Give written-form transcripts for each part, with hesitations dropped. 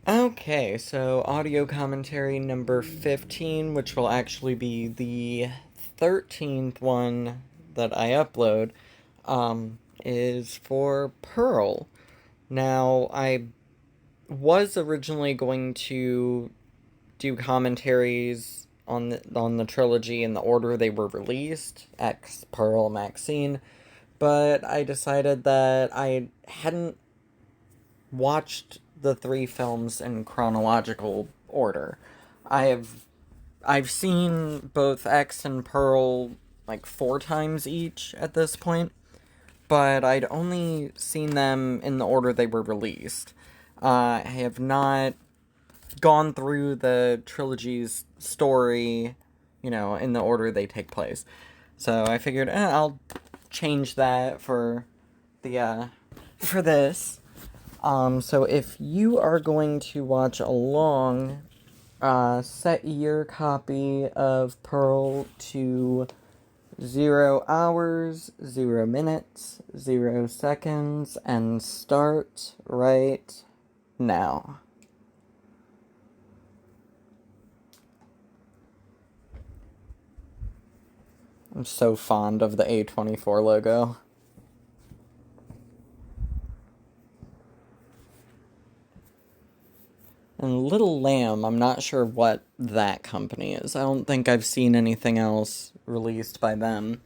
Okay, so audio commentary number 15, which will actually be the 13th one that I upload, is for Pearl. Now, I was originally going to do commentaries on the trilogy in the order they were released, X, Pearl, Maxine, but I decided that I hadn't watched the three films in chronological order. I have I've seen both X and Pearl like four times each at this point, but I'd only seen them in the order they were released. I have not gone through the trilogy's story, in the order they take place. So I figured I'll change that for this. So if you are going to watch along, set your copy of Pearl to 0 hours, 0 minutes, 0 seconds, and start right now. I'm so fond of the A24 logo. And Little Lamb, I'm not sure what that company is. I don't think I've seen anything else released by them.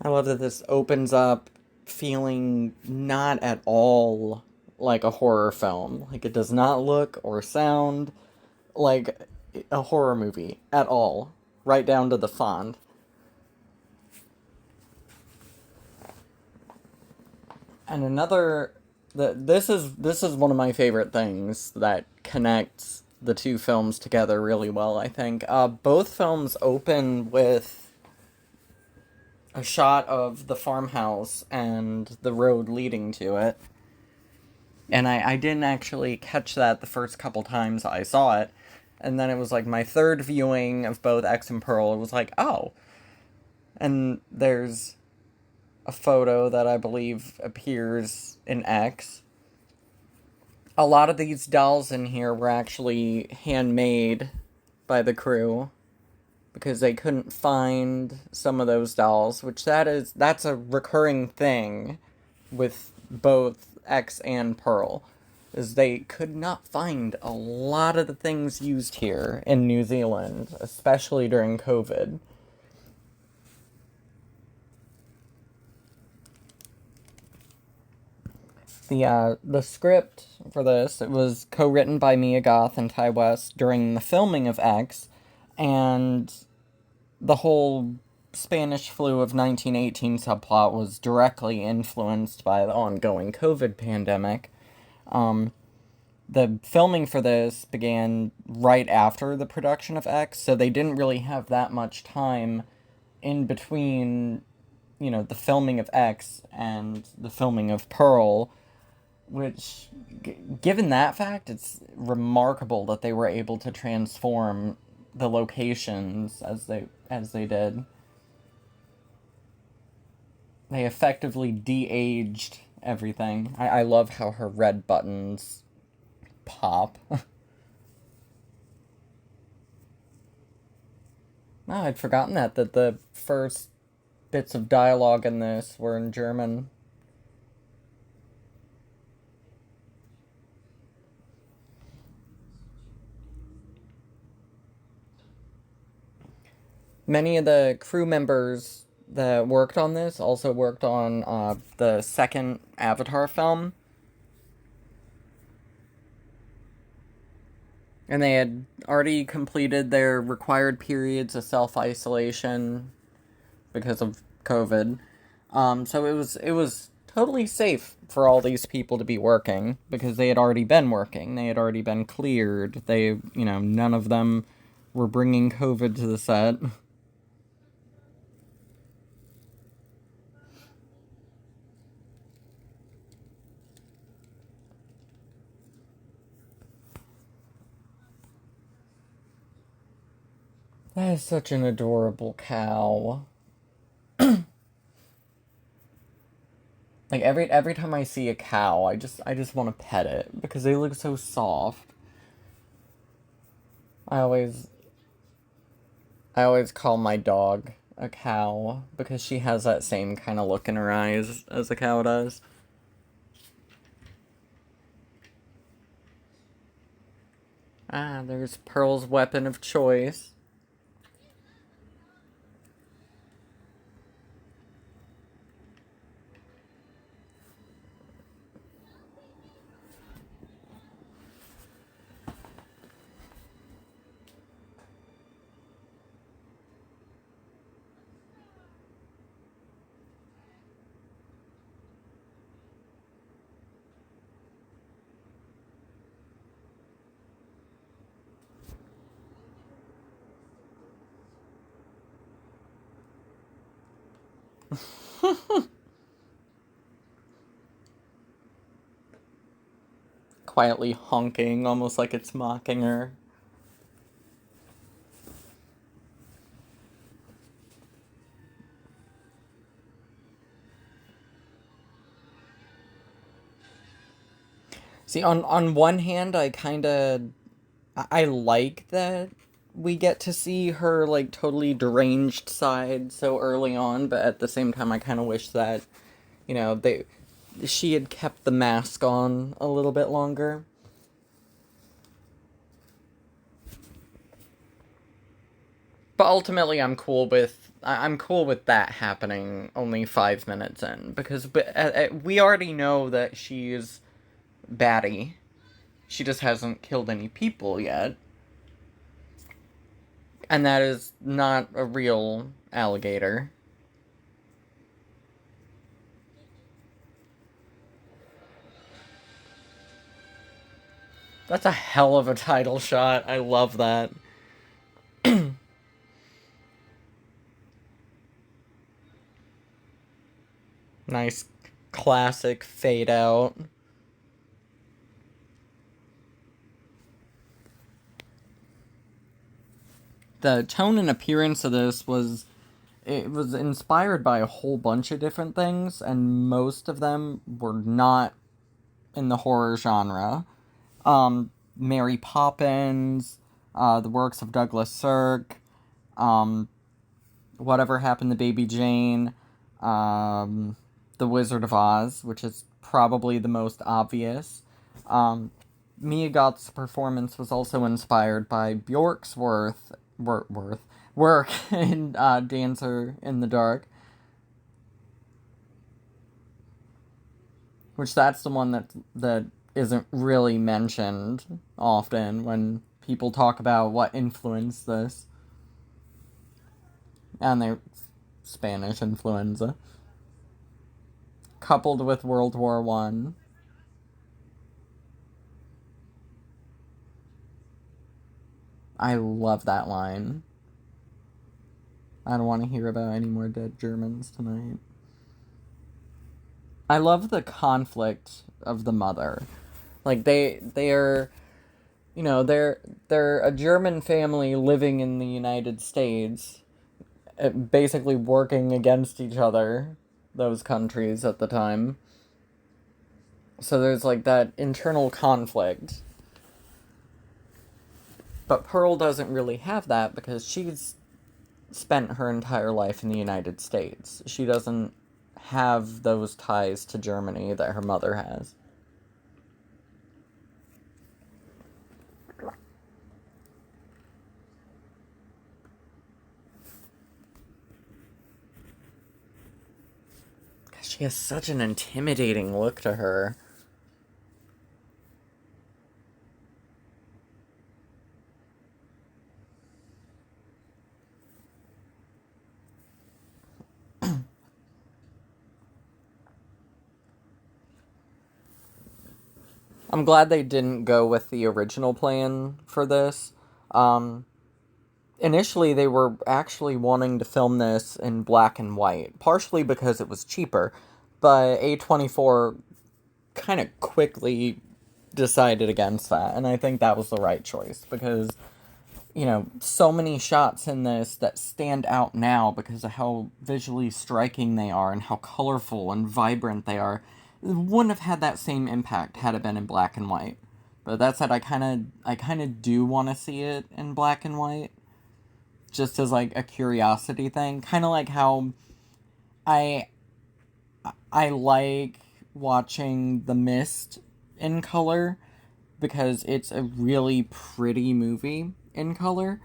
I love that this opens up feeling not at all like a horror film. Like, it does not look or sound like a horror movie at all, right down to the font. And this is one of my favorite things that connects the two films together really well. I think both films open with a shot of the farmhouse and the road leading to it. And I didn't actually catch that the first couple times I saw it. And then it was like my third viewing of both X and Pearl. It was like, oh. And there's a photo that I believe appears in X. A lot of these dolls in here were actually handmade by the crew because they couldn't find some of those dolls, which that's a recurring thing with both X and Pearl, is they could not find a lot of the things used here in New Zealand, especially during COVID. The script for this, it was co-written by Mia Goth and Ty West during the filming of X, and the whole Spanish flu of 1918 subplot was directly influenced by the ongoing COVID pandemic. The filming for this began right after the production of X, so they didn't really have that much time in between, the filming of X and the filming of Pearl, which, given that fact, it's remarkable that they were able to transform the locations as they did. They effectively de-aged everything. I love how her red buttons pop. Oh, I'd forgotten that the first bits of dialogue in this were in German. Many of the crew members that worked on this also worked on the second Avatar film. And they had already completed their required periods of self-isolation because of COVID. So it was totally safe for all these people to be working because they had already been working. They had already been cleared. None of them were bringing COVID to the set. That is such an adorable cow. Like every time I see a cow, I just want to pet it because they look so soft. I always I always call my dog a cow because she has that same kind of look in her eyes as a cow does. Ah, there's Pearl's weapon of choice. Quietly honking, almost like it's mocking her. See, on one hand, I like that we get to see her like totally deranged side so early on, but at the same time, I kind of wish that they she had kept the mask on a little bit longer. But ultimately, I'm cool with that happening only 5 minutes in because we already know that she's batty. She just hasn't killed any people yet, and that is not a real alligator. That's a hell of a title shot. I love that. Nice classic fade out. The tone and appearance of this was it was inspired by a whole bunch of different things, and most of them were not in the horror genre. Mary Poppins, the works of Douglas Sirk, um, Whatever Happened to Baby Jane, The Wizard of Oz, which is probably the most obvious. Um, Mia Goth's performance was also inspired by Bjork's work in Dancer in the Dark, which that's the one that isn't really mentioned often when people talk about what influenced this, and they Spanish influenza coupled with World War I. I love that line. I don't want to hear about any more dead Germans tonight. I love the conflict of the mother. Like they're they're a German family living in the United States, basically working against each other, those countries at the time. So there's like that internal conflict. But Pearl doesn't really have that because she's spent her entire life in the United States. She doesn't have those ties to Germany that her mother has. She has such an intimidating look to her. I'm glad they didn't go with the original plan for this. Um, Initially, they were actually wanting to film this in black and white, partially because it was cheaper, but A24 kind of quickly decided against that, and I think that was the right choice because so many shots in this that stand out now because of how visually striking they are and how colorful and vibrant they are. It wouldn't have had that same impact had it been in black and white. But that said, I kind of do want to see it in black and white, just as like a curiosity thing. Kind of like how I I like watching The Mist in color because it's a really pretty movie in color.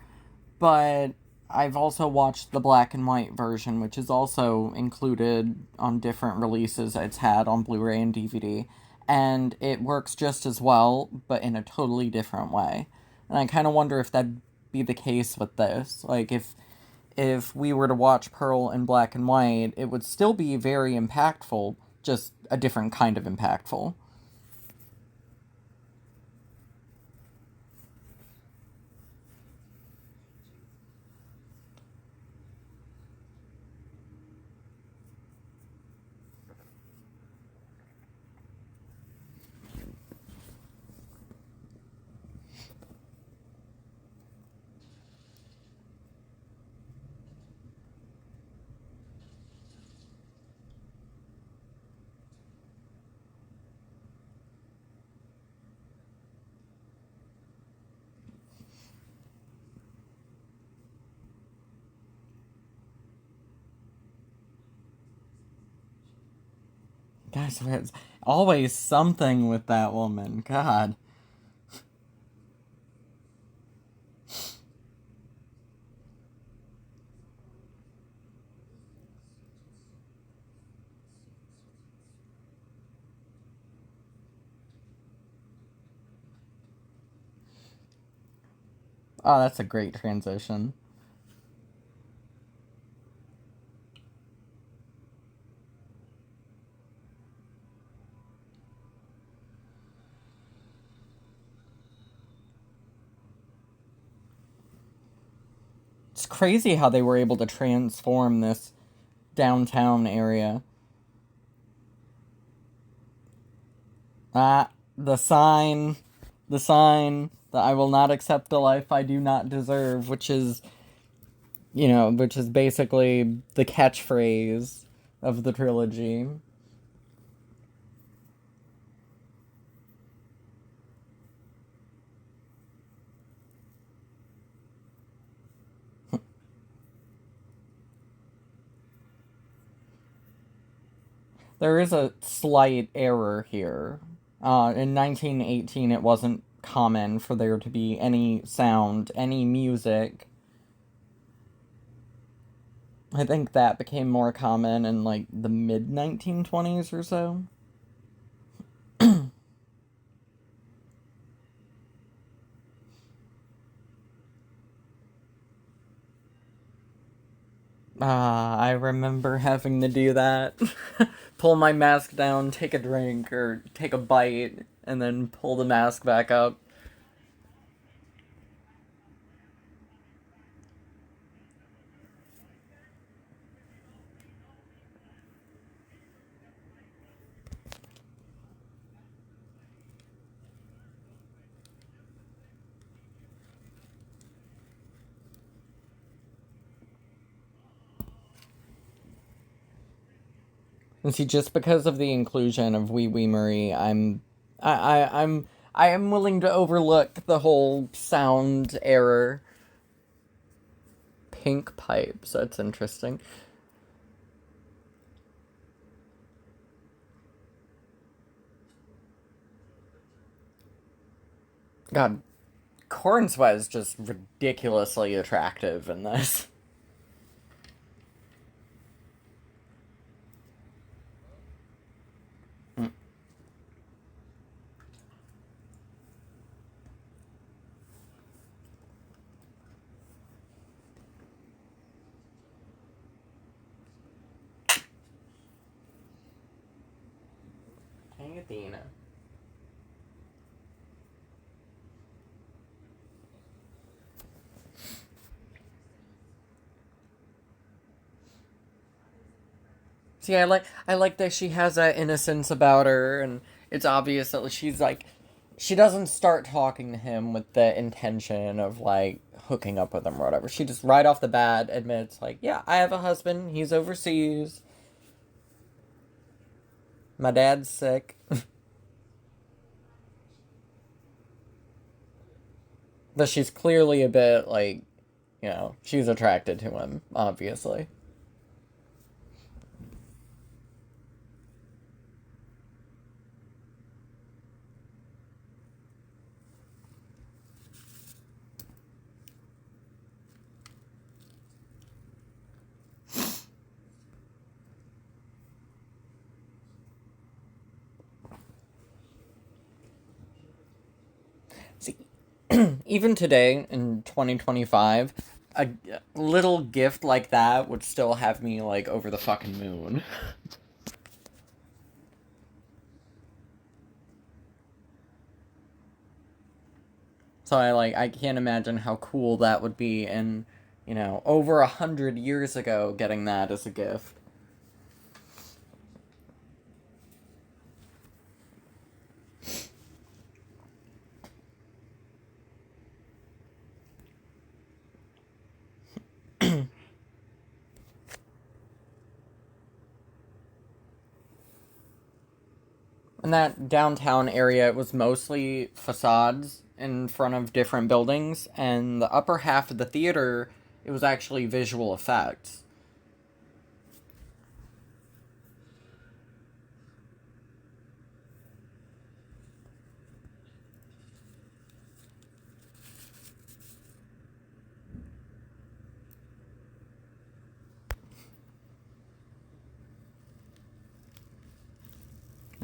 But I've also watched the black and white version, which is also included on different releases it's had on Blu-ray and DVD, and it works just as well, but in a totally different way. And I kind of wonder if that'd be the case with this. Like if we were to watch Pearl in black and white, it would still be very impactful, just a different kind of impactful. Guys, there's always something with that woman. God. Oh, that's a great transition. It's crazy how they were able to transform this downtown area. Ah, the sign, the sign that I will not accept a life I do not deserve, which is basically the catchphrase of the trilogy. There is a slight error here. In 1918, it wasn't common for there to be any sound, any music. I think that became more common in like the mid 1920s or so. I remember having to do that. Pull my mask down, take a drink, or take a bite, and then pull the mask back up. And see, just because of the inclusion of Wee Wee Marie, I am willing to overlook the whole sound error. Pink pipes. That's interesting. God, Corn Sweat is just ridiculously attractive in this. Hey, Athena. See, I like that she has that innocence about her, and it's obvious that she doesn't start talking to him with the intention of like hooking up with him or whatever. She just right off the bat admits like, yeah, I have a husband. He's overseas. My dad's sick. But she's clearly a bit like, she's attracted to him, obviously. See, even today in 2025, a little gift like that would still have me like over the fucking moon. So I can't imagine how cool that would be, and over 100 years ago, getting that as a gift. In that downtown area, it was mostly facades in front of different buildings, and the upper half of the theater, it was actually visual effects.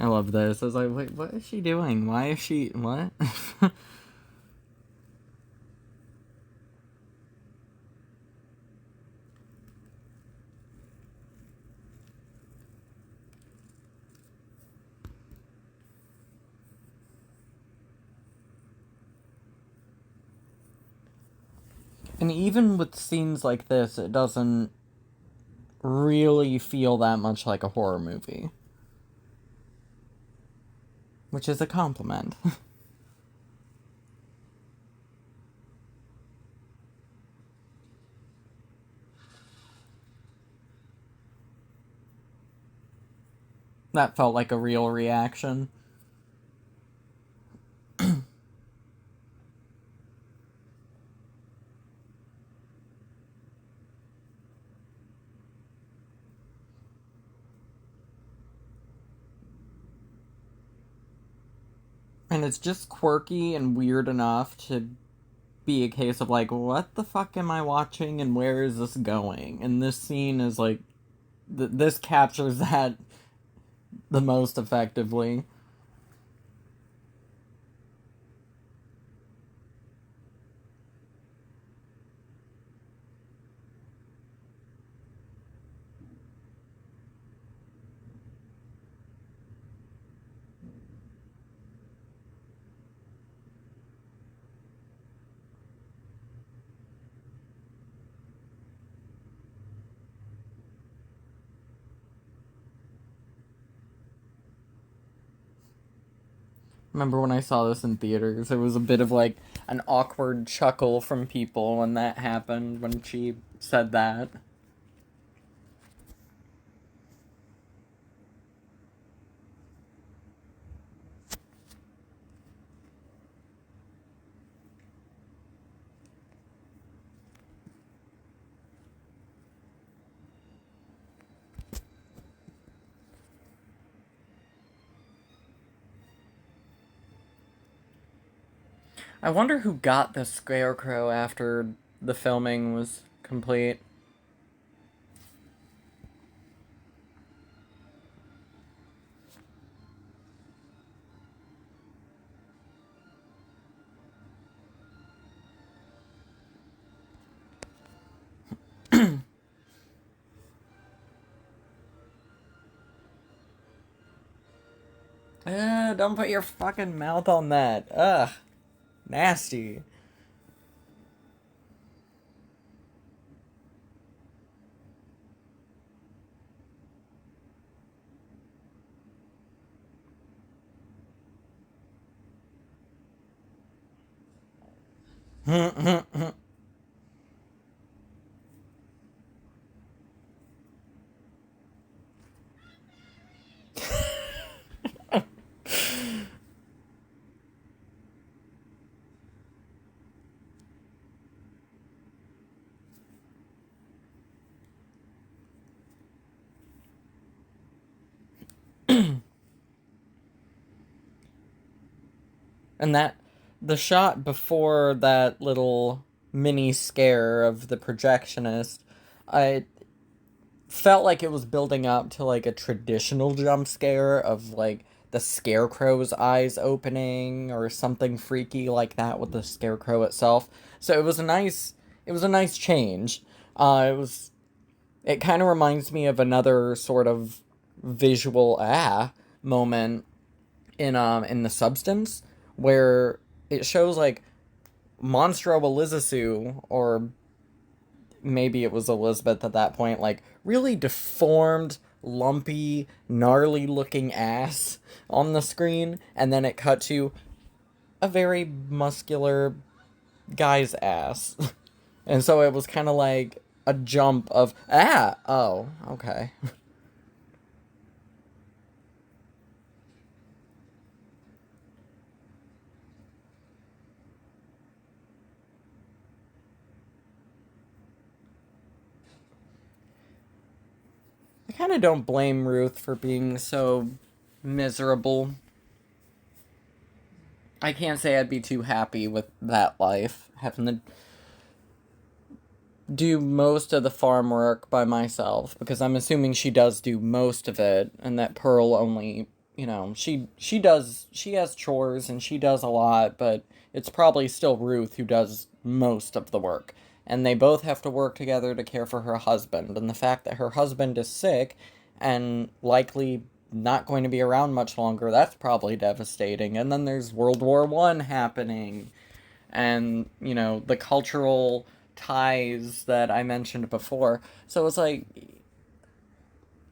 I love this. I was like, wait, what is she doing? Why is she. What? And even with scenes like this, it doesn't really feel that much like a horror movie. Which is a compliment. That felt like a real reaction. And it's just quirky and weird enough to be a case of like, what the fuck am I watching and where is this going? And this scene is like, this captures that the most effectively. Remember when I saw this in theaters, it was a bit of like an awkward chuckle from people when that happened, when she said that. I wonder who got the scarecrow after the filming was complete. Don't put your fucking mouth on that. Ugh. Nasty. And that the shot before that little mini scare of the projectionist, I felt like it was building up to like a traditional jump scare of like the scarecrow's eyes opening or something freaky like that with the scarecrow itself. So it was a nice change. It kind of reminds me of another sort of visual moment in the Substance, where it shows like Monstro Elizasu, or maybe it was Elizabeth at that point, like really deformed, lumpy, gnarly looking ass on the screen, and then it cut to a very muscular guy's ass. And so it was kind of like a jump of, oh, okay. I kind of don't blame Ruth for being so miserable. I can't say I'd be too happy with that life, having to do most of the farm work by myself, because I'm assuming she does do most of it, and that Pearl only, she has chores and she does a lot, but it's probably still Ruth who does most of the work. And they both have to work together to care for her husband, and the fact that her husband is sick and likely not going to be around much longer, that's probably devastating. And then there's World War I happening, and the cultural ties that I mentioned before. So it's like,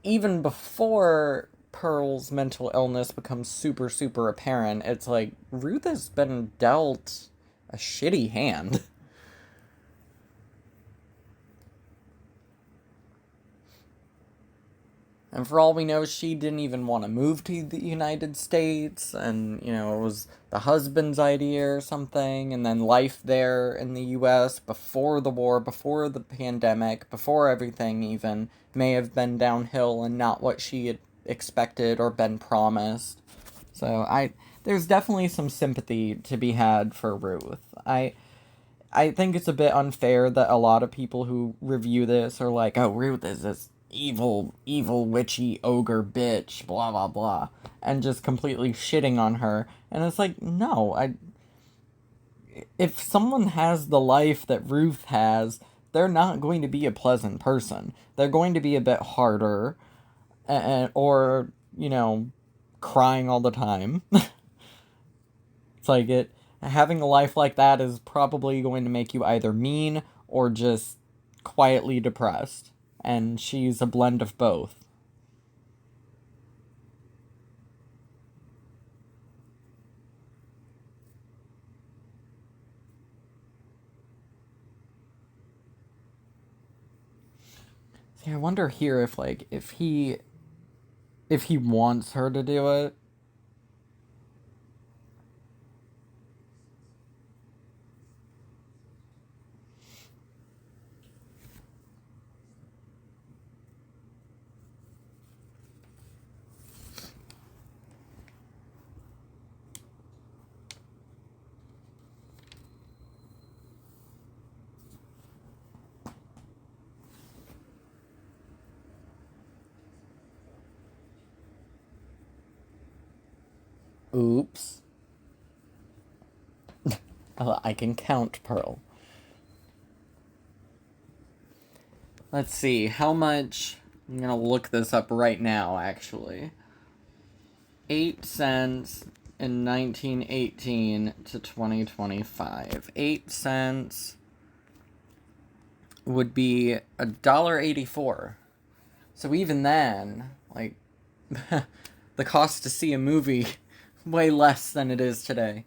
even before Pearl's mental illness becomes super super apparent, it's like Ruth has been dealt a shitty hand. And for all we know, she didn't even want to move to the United States, and it was the husband's idea or something, and then life there in the US before the war, before the pandemic, before everything even may have been downhill and not what she had expected or been promised. So there's definitely some sympathy to be had for Ruth. I think it's a bit unfair that a lot of people who review this are like, "Oh, Ruth is this evil, witchy ogre bitch, blah blah blah," and just completely shitting on her. And it's like, no, if someone has the life that Ruth has, they're not going to be a pleasant person. They're going to be a bit harder, or crying all the time. It's like it having a life like that is probably going to make you either mean or just quietly depressed. And she's a blend of both. See, I wonder here if like if he wants her to do it. Oops. I can count, Pearl. Let's see, how much. I'm gonna look this up right now, actually. 8 cents in 1918 to 2025. 8 cents would be $1.84. So even then, like, the cost to see a movie way less than it is today.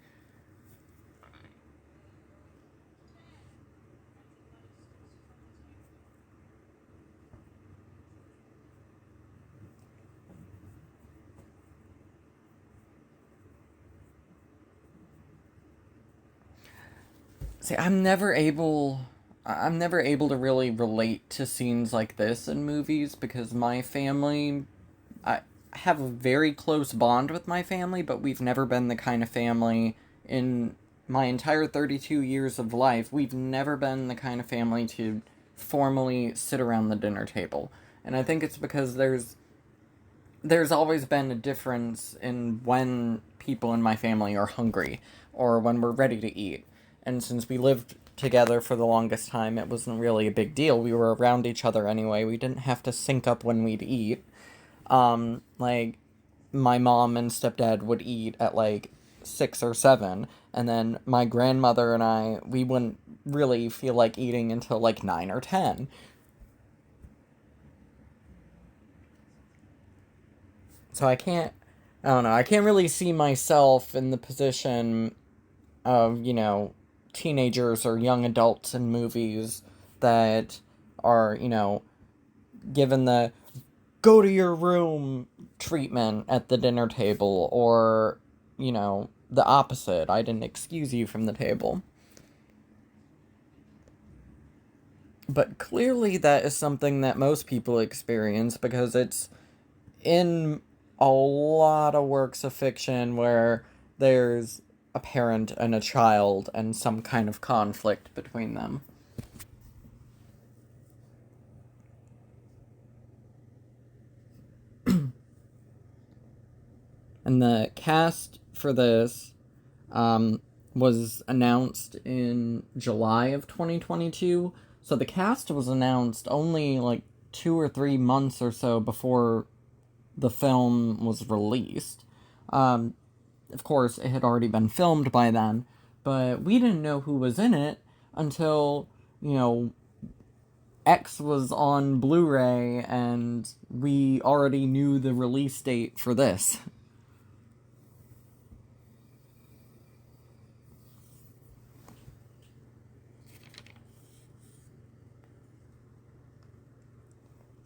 See, I'm never able to really relate to scenes like this in movies because my family, I have a very close bond with my family, but we've never been the kind of family in my entire 32 years of life. We've never been the kind of family to formally sit around the dinner table. And I think it's because there's always been a difference in when people in my family are hungry or when we're ready to eat. And since we lived together for the longest time, it wasn't really a big deal. We were around each other anyway. We didn't have to sync up when we'd eat. Like, my mom and stepdad would eat at like 6 or 7, and then my grandmother and we wouldn't really feel like eating until like 9 or 10. So I don't know, I can't really see myself in the position of, teenagers or young adults in movies that are, given the go to your room treatment at the dinner table, or, the opposite. I didn't excuse you from the table. But clearly, that is something that most people experience because it's in a lot of works of fiction where there's a parent and a child and some kind of conflict between them. And the cast for this was announced in July of 2022. So the cast was announced only like 2 or 3 months or so before the film was released. Of course, it had already been filmed by then, but we didn't know who was in it until, X was on Blu ray and we already knew the release date for this.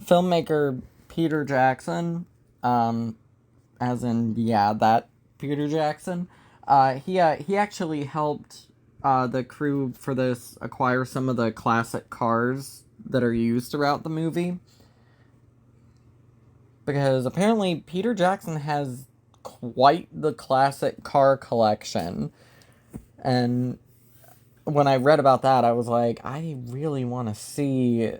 Filmmaker Peter Jackson, as in, yeah, that Peter Jackson, he actually helped the crew for this acquire some of the classic cars that are used throughout the movie. Because apparently Peter Jackson has quite the classic car collection. And when I read about that, I was like, I really want to see,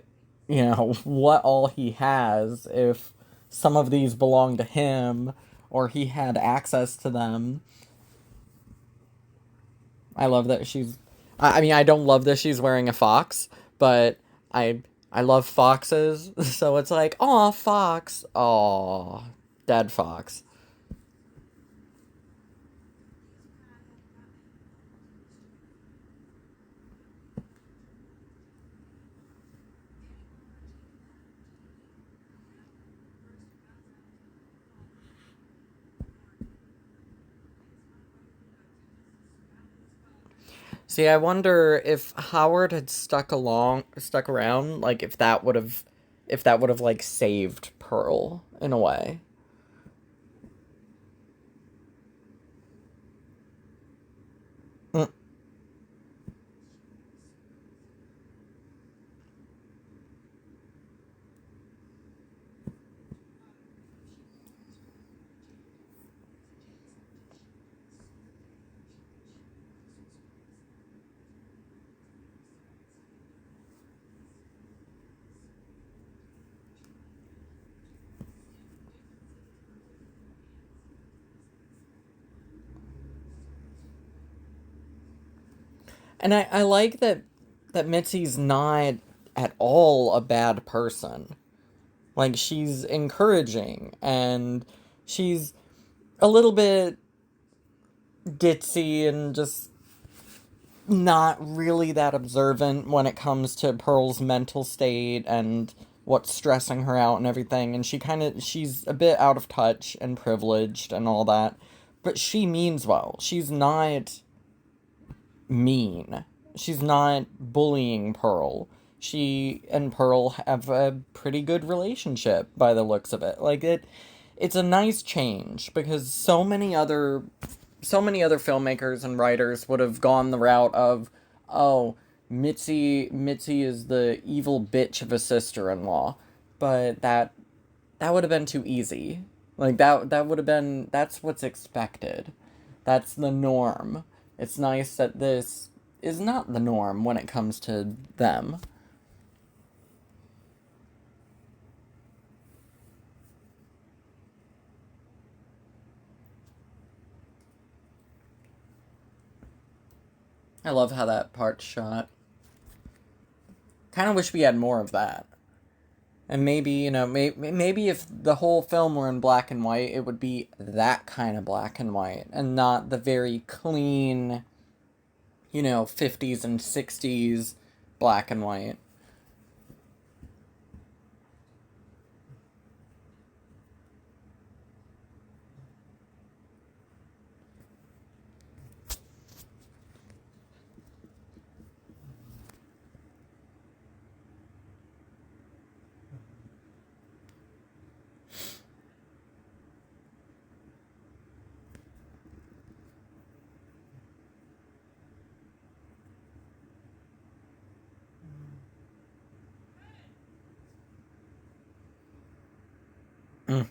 what all he has, if some of these belong to him or he had access to them. I love that she's. I mean, I don't love that she's wearing a fox, but I love foxes, so it's like, aw, fox, aw, dead fox. See, I wonder if Howard had stuck around, like if that would have like saved Pearl in a way. Mm. And I like that Mitzi's not at all a bad person. Like, she's encouraging and she's a little bit ditzy and just not really that observant when it comes to Pearl's mental state and what's stressing her out and everything. And she's a bit out of touch and privileged and all that. But she means well. She's not mean. She's not bullying Pearl. She and Pearl have a pretty good relationship by the looks of it. Like, it's a nice change because so many other filmmakers and writers would have gone the route of, oh, Mitzi is the evil bitch of a sister-in-law. But that would have been too easy. Like that would have been that's what's expected. That's the norm. It's nice that this is not the norm when it comes to them. I love how that part's shot. Kind of wish we had more of that. And maybe, maybe if the whole film were in black and white, it would be that kind of black and white and not the very clean, 50s and 60s black and white. Mm.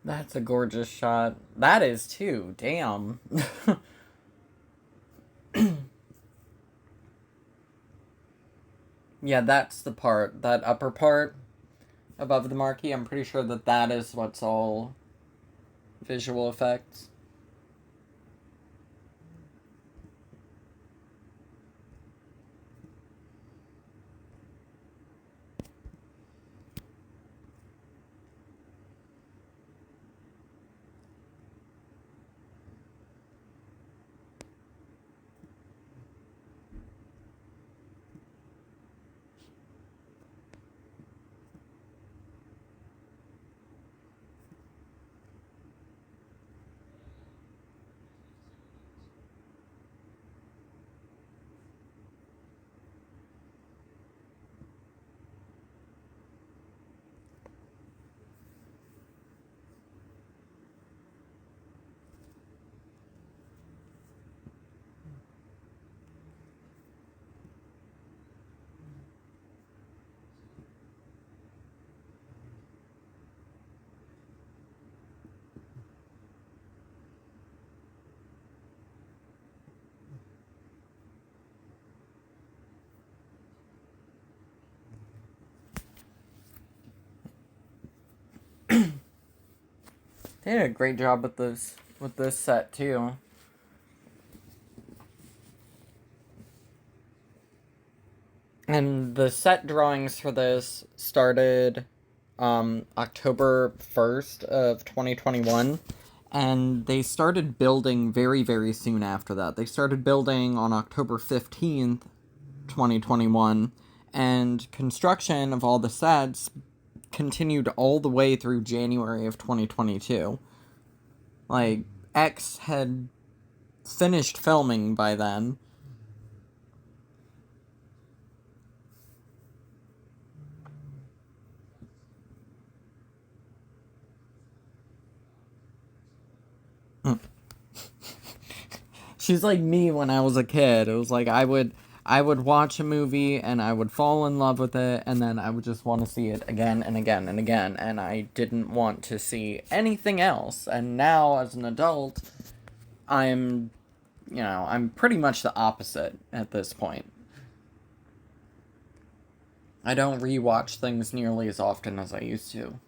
That's a gorgeous shot. That is too. Damn. Yeah, that's the part. That upper part above the marquee. I'm pretty sure that is what's all visual effects. They did a great job with this set too. And the set drawings for this started October 1st of 2021, and they started building very, very soon after that. They started building on October 15th, 2021, and construction of all the sets continued all the way through January of 2022. Like, X had finished filming by then. She's like me when I was a kid. It was like I would watch a movie and I would fall in love with it and then I would just want to see it again and again and again and I didn't want to see anything else. And now as an adult, I'm pretty much the opposite at this point. I don't rewatch things nearly as often as I used to.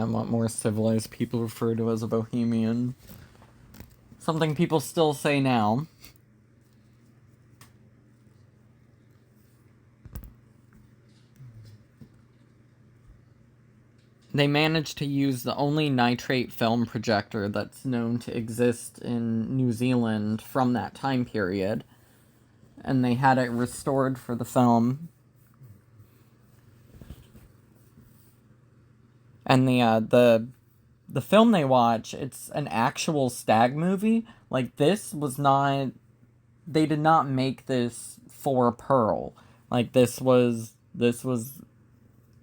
time what more civilized people refer to as a bohemian. Something people still say now. They managed to use the only nitrate film projector that's known to exist in New Zealand from that time period, and they had it restored for the film. And the film they watch, it's an actual stag movie. Like, this was not, they did not make this for Pearl. Like, this was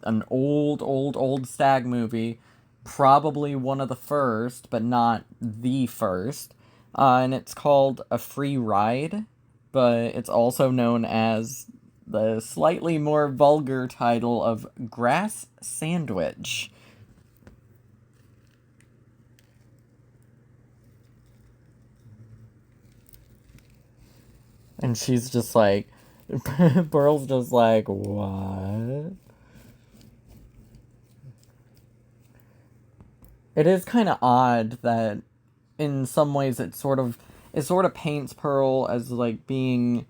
an old stag movie, probably one of the first, but not the first. And it's called A Free Ride, but it's also known as the slightly more vulgar title of Grass Sandwich. And she's just like, Pearl's just like, what? It is kind of odd that in some ways it sort of paints Pearl as like being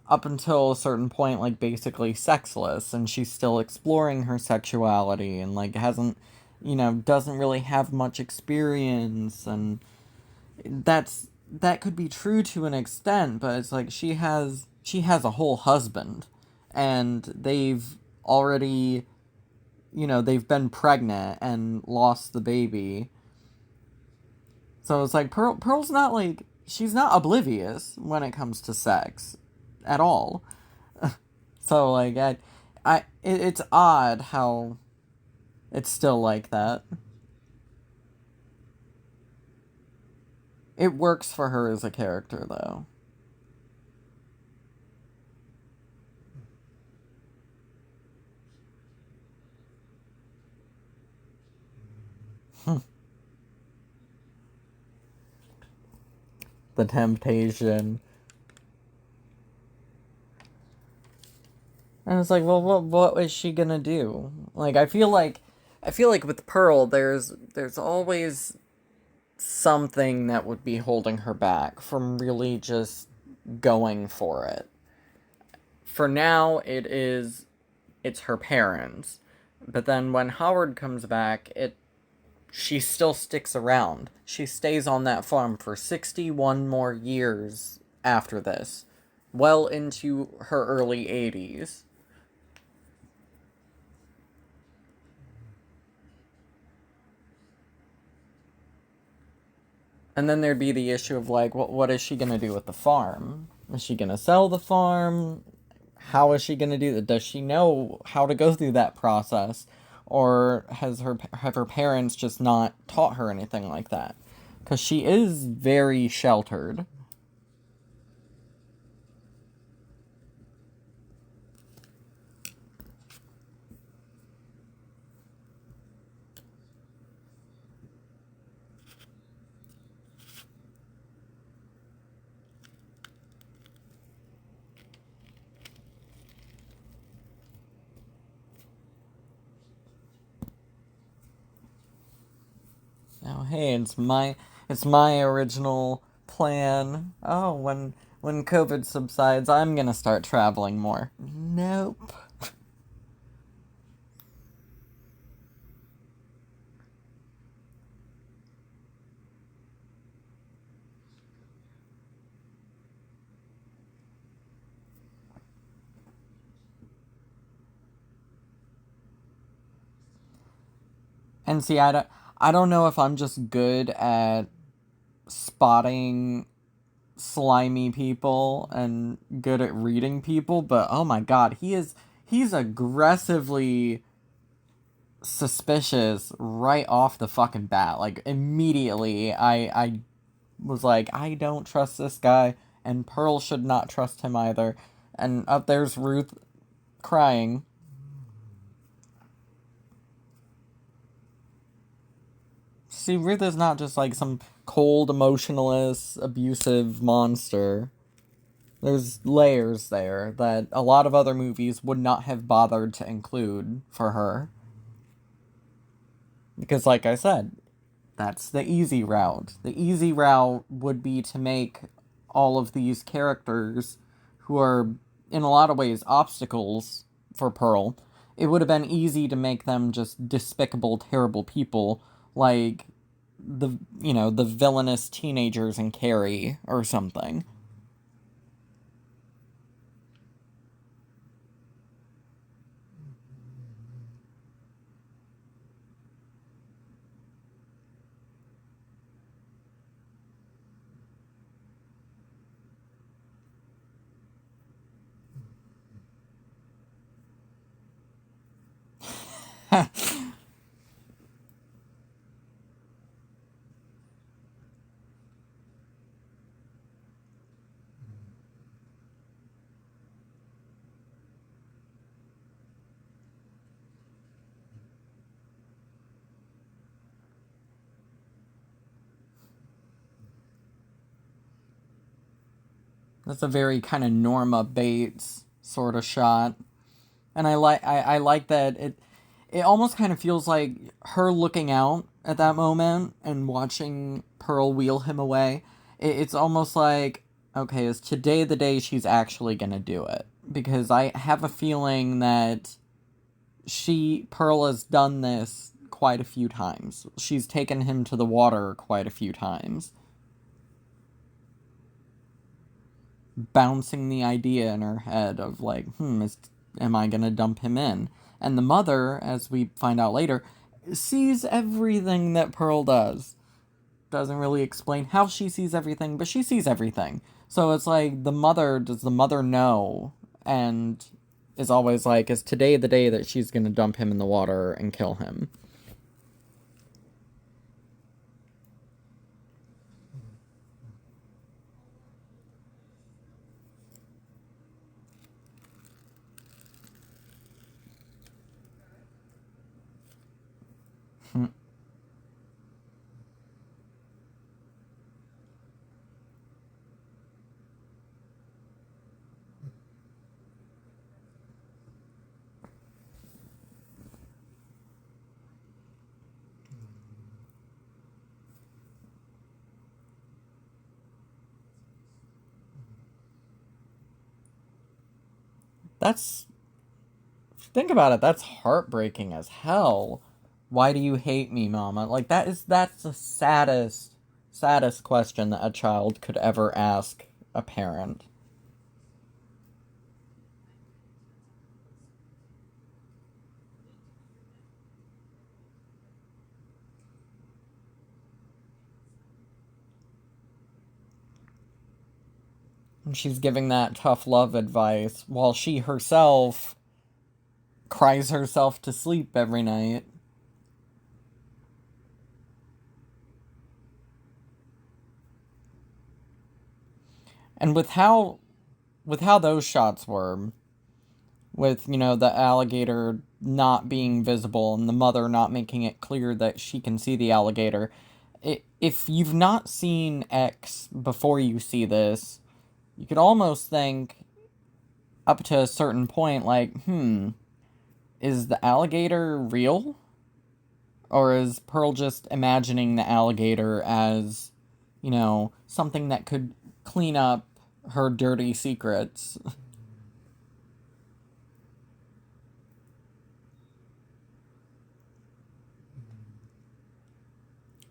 up until a certain point like basically sexless, and she's still exploring her sexuality and like hasn't, doesn't really have much experience. And that could be true to an extent, but it's like she has a whole husband, and they've been pregnant and lost the baby. So it's like Pearl's not like, she's not oblivious when it comes to sex at all. So like it's odd how it's still like that. It works for her as a character though. The temptation. And it's like, well, what is she gonna do? Like, I feel like with Pearl, there's always something that would be holding her back from really just going for it. For now, it's her parents, but then when Howard comes back, she still sticks around. She stays on that farm for 61 more years after this, well into her early 80s. And then there'd be the issue of like, what is she gonna do with the farm? Is she gonna sell the farm? How is she gonna do that? Does she know how to go through that process, or have her parents just not taught her anything like that? Because she is very sheltered. Now, hey, it's my original plan. Oh, when COVID subsides, I'm gonna start traveling more. Nope. And see, I don't know if I'm just good at spotting slimy people and good at reading people, but oh my god, he's aggressively suspicious right off the fucking bat. Like, immediately I was like, I don't trust this guy, and Pearl should not trust him either. And up there's Ruth crying. See, Ruth is not just like some cold, emotionless, abusive monster. There's layers there that a lot of other movies would not have bothered to include for her. Because, like I said, that's the easy route. The easy route would be to make all of these characters who are, in a lot of ways, obstacles for Pearl. It would have been easy to make them just despicable, terrible people, like the villainous teenagers in Carrie or something. That's a very kind of Norma Bates sort of shot. And I like that it almost kind of feels like her looking out at that moment and watching Pearl wheel him away. It's almost like, okay, is today the day she's actually gonna do it? Because I have a feeling that Pearl has done this quite a few times. She's taken him to the water quite a few times, bouncing the idea in her head of like, am I gonna dump him in? And the mother, as we find out later, sees everything that Pearl does. Doesn't really explain how she sees everything, but she sees everything. So it's like does the mother know? And is always like, is today the day that she's gonna dump him in the water and kill him? That's Think about it, that's heartbreaking as hell. Why do you hate me, mama? Like that's the saddest question that a child could ever ask a parent. And she's giving that tough love advice while she herself cries herself to sleep every night. And with how those shots were, with the alligator not being visible and the mother not making it clear that she can see the alligator, if you've not seen X before you see this, you could almost think up to a certain point, like, is the alligator real? Or is Pearl just imagining the alligator as, something that could clean up her dirty secrets?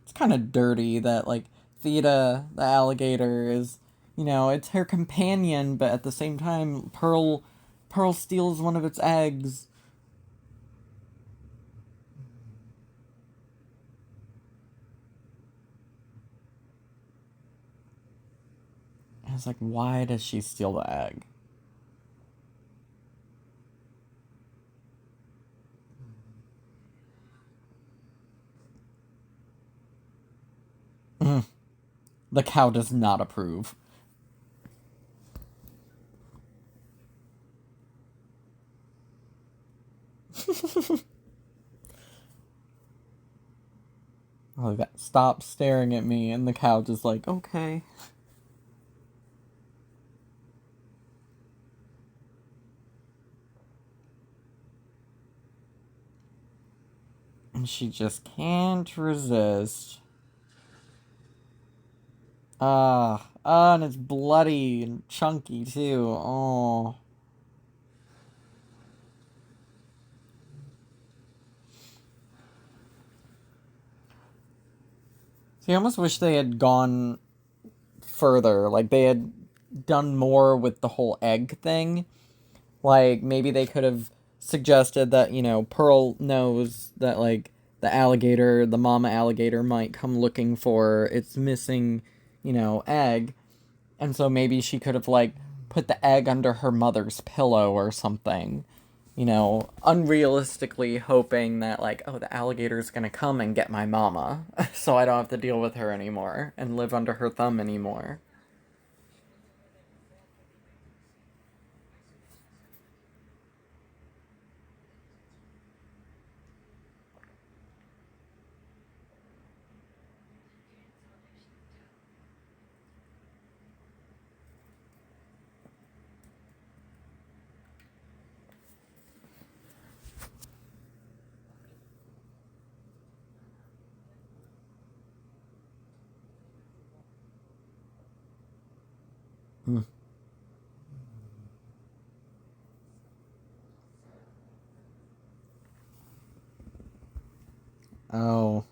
It's kind of dirty that, like, Theta, the alligator, is, it's her companion, but at the same time, Pearl steals one of its eggs. And it's like, why does she steal the egg? The cow does not approve. Oh, stop staring at me, and the cow just like, okay. And she just can't resist. And it's bloody and chunky too. Oh. See, I almost wish they had gone further. Like, they had done more with the whole egg thing. Like, maybe they could have suggested that, Pearl knows that, like, the alligator, the mama alligator, might come looking for its missing, egg. And so maybe she could have, like, put the egg under her mother's pillow or something. Unrealistically hoping that, like, oh, the alligator's gonna come and get my mama, so I don't have to deal with her anymore and live under her thumb anymore. Hmm. Oh.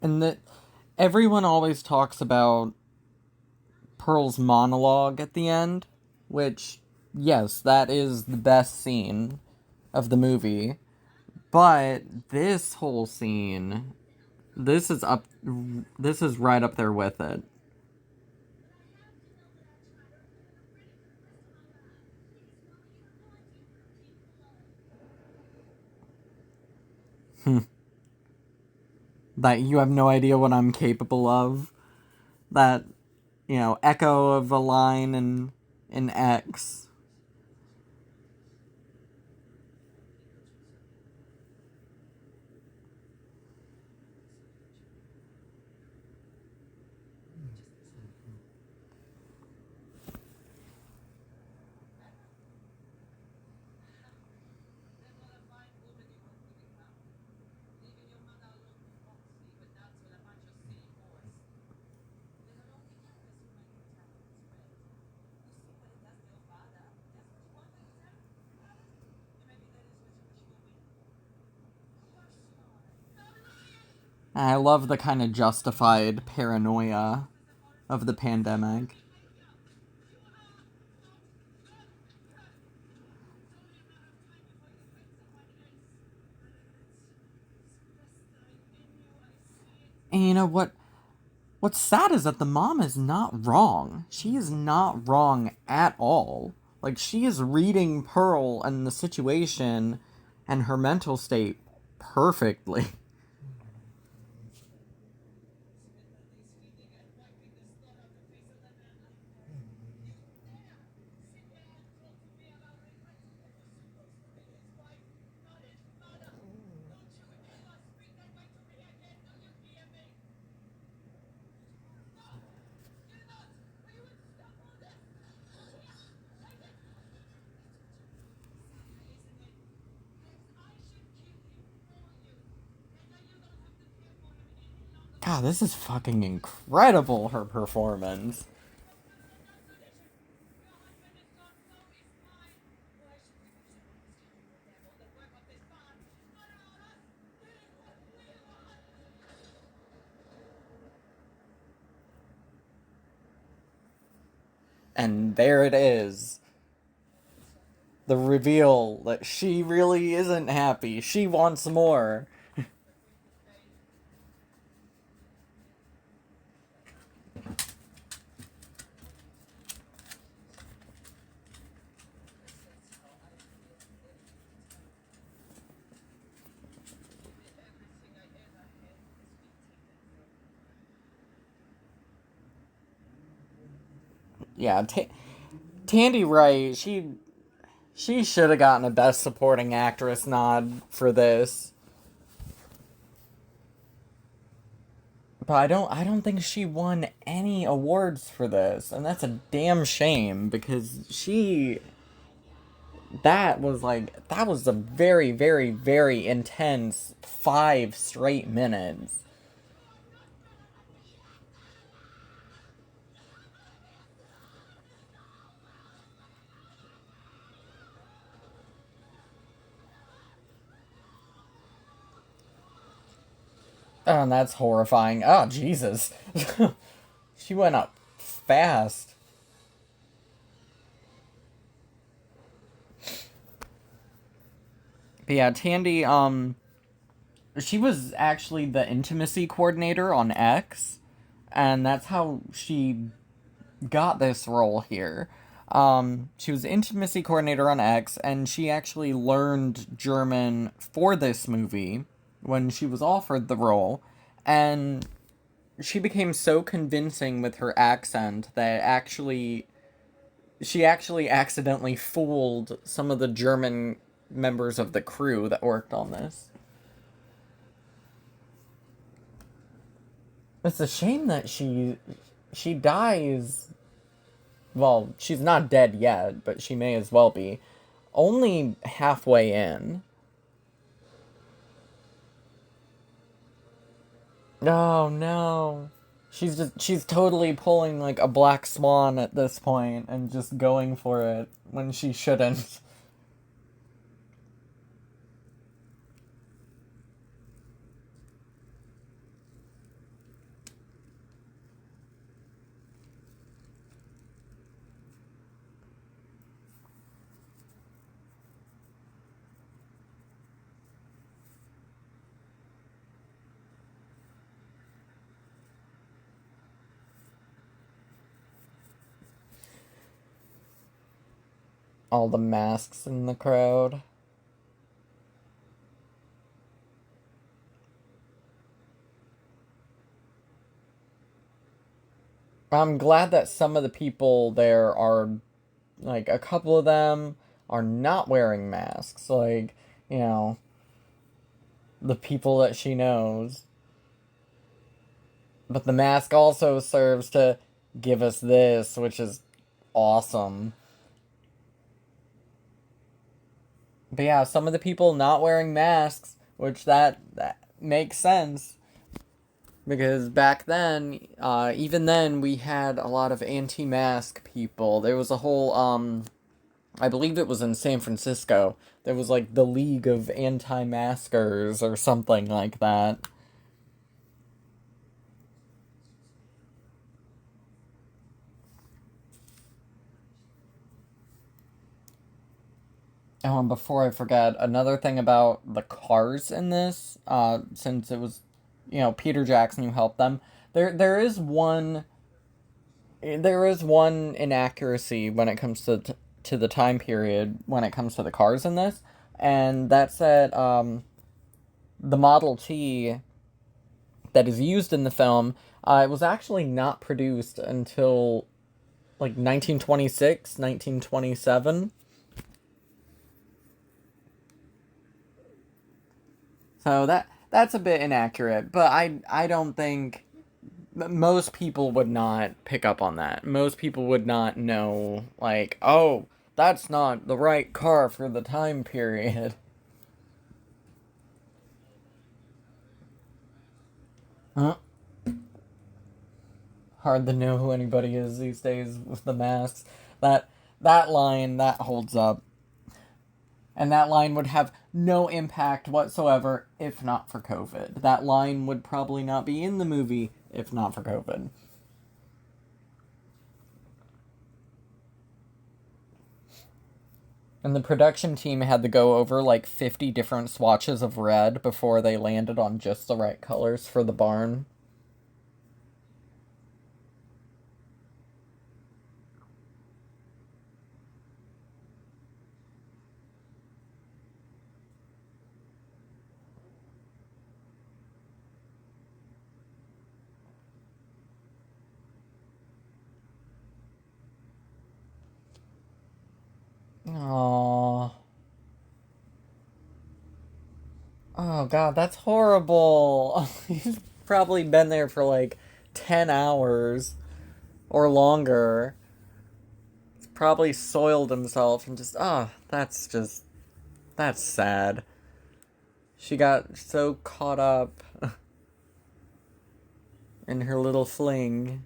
And that everyone always talks about Pearl's monologue at the end, which, yes, that is the best scene of the movie. But this whole scene, this is right up there with it. That you have no idea what I'm capable of. That, echo of a line in X. I love the kind of justified paranoia of the pandemic. And you know what? What's sad is that the mom is not wrong. She is not wrong at all. Like, she is reading Pearl and the situation and her mental state perfectly. God, this is fucking incredible, her performance. And there it is. The reveal that she really isn't happy. She wants more. Yeah, Tandy Wright, she should have gotten a Best Supporting Actress nod for this. But I don't think she won any awards for this, and that's a damn shame because that was a very, very, very intense 5 straight minutes. Oh, and that's horrifying. Oh, Jesus. She went up fast. But yeah, Tandy, she was actually the intimacy coordinator on X, and that's how she got this role here. She was intimacy coordinator on X, and she actually learned German for this movie when she was offered the role, and she became so convincing with her accent that she actually accidentally fooled some of the German members of the crew that worked on this. It's a shame that she dies. Well, she's not dead yet, but she may as well be. Only halfway in. Oh no. She's totally pulling like a black swan at this point and just going for it when she shouldn't. All the masks in the crowd. I'm glad that some of the people there are, like, a couple of them are not wearing masks. Like, you know, the people that she knows. But the mask also serves to give us this, which is awesome. But yeah, some of the people not wearing masks, which that makes sense because back then, even then, we had a lot of anti-mask people. There was a whole, I believe it was in San Francisco. There was like the League of Anti-Maskers or something like that. Oh, and before I forget, another thing about the cars in this, since it was, Peter Jackson who helped them, there is one inaccuracy when it comes to the time period when it comes to the cars in this, and that's that the Model T that is used in the film, it was actually not produced until like 1926, 1927. So that's a bit inaccurate, but I don't think most people would not pick up on that. Most people would not know, like, oh, that's not the right car for the time period. Huh? Hard to know who anybody is these days with the masks. That that line that holds up, and that line would have no impact whatsoever if not for COVID. That line would probably not be in the movie if not for COVID. And the production team had to go over like 50 different swatches of red before they landed on just the right colors for the barn. Aww. Oh god, that's horrible. probably been there for like 10 hours or longer. He's probably soiled himself and just, that's sad. She got so caught up in her little fling.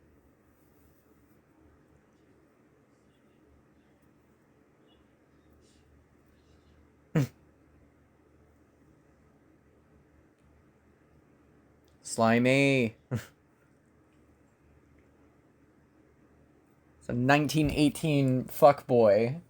Slimy. It's a 1918 fuckboy.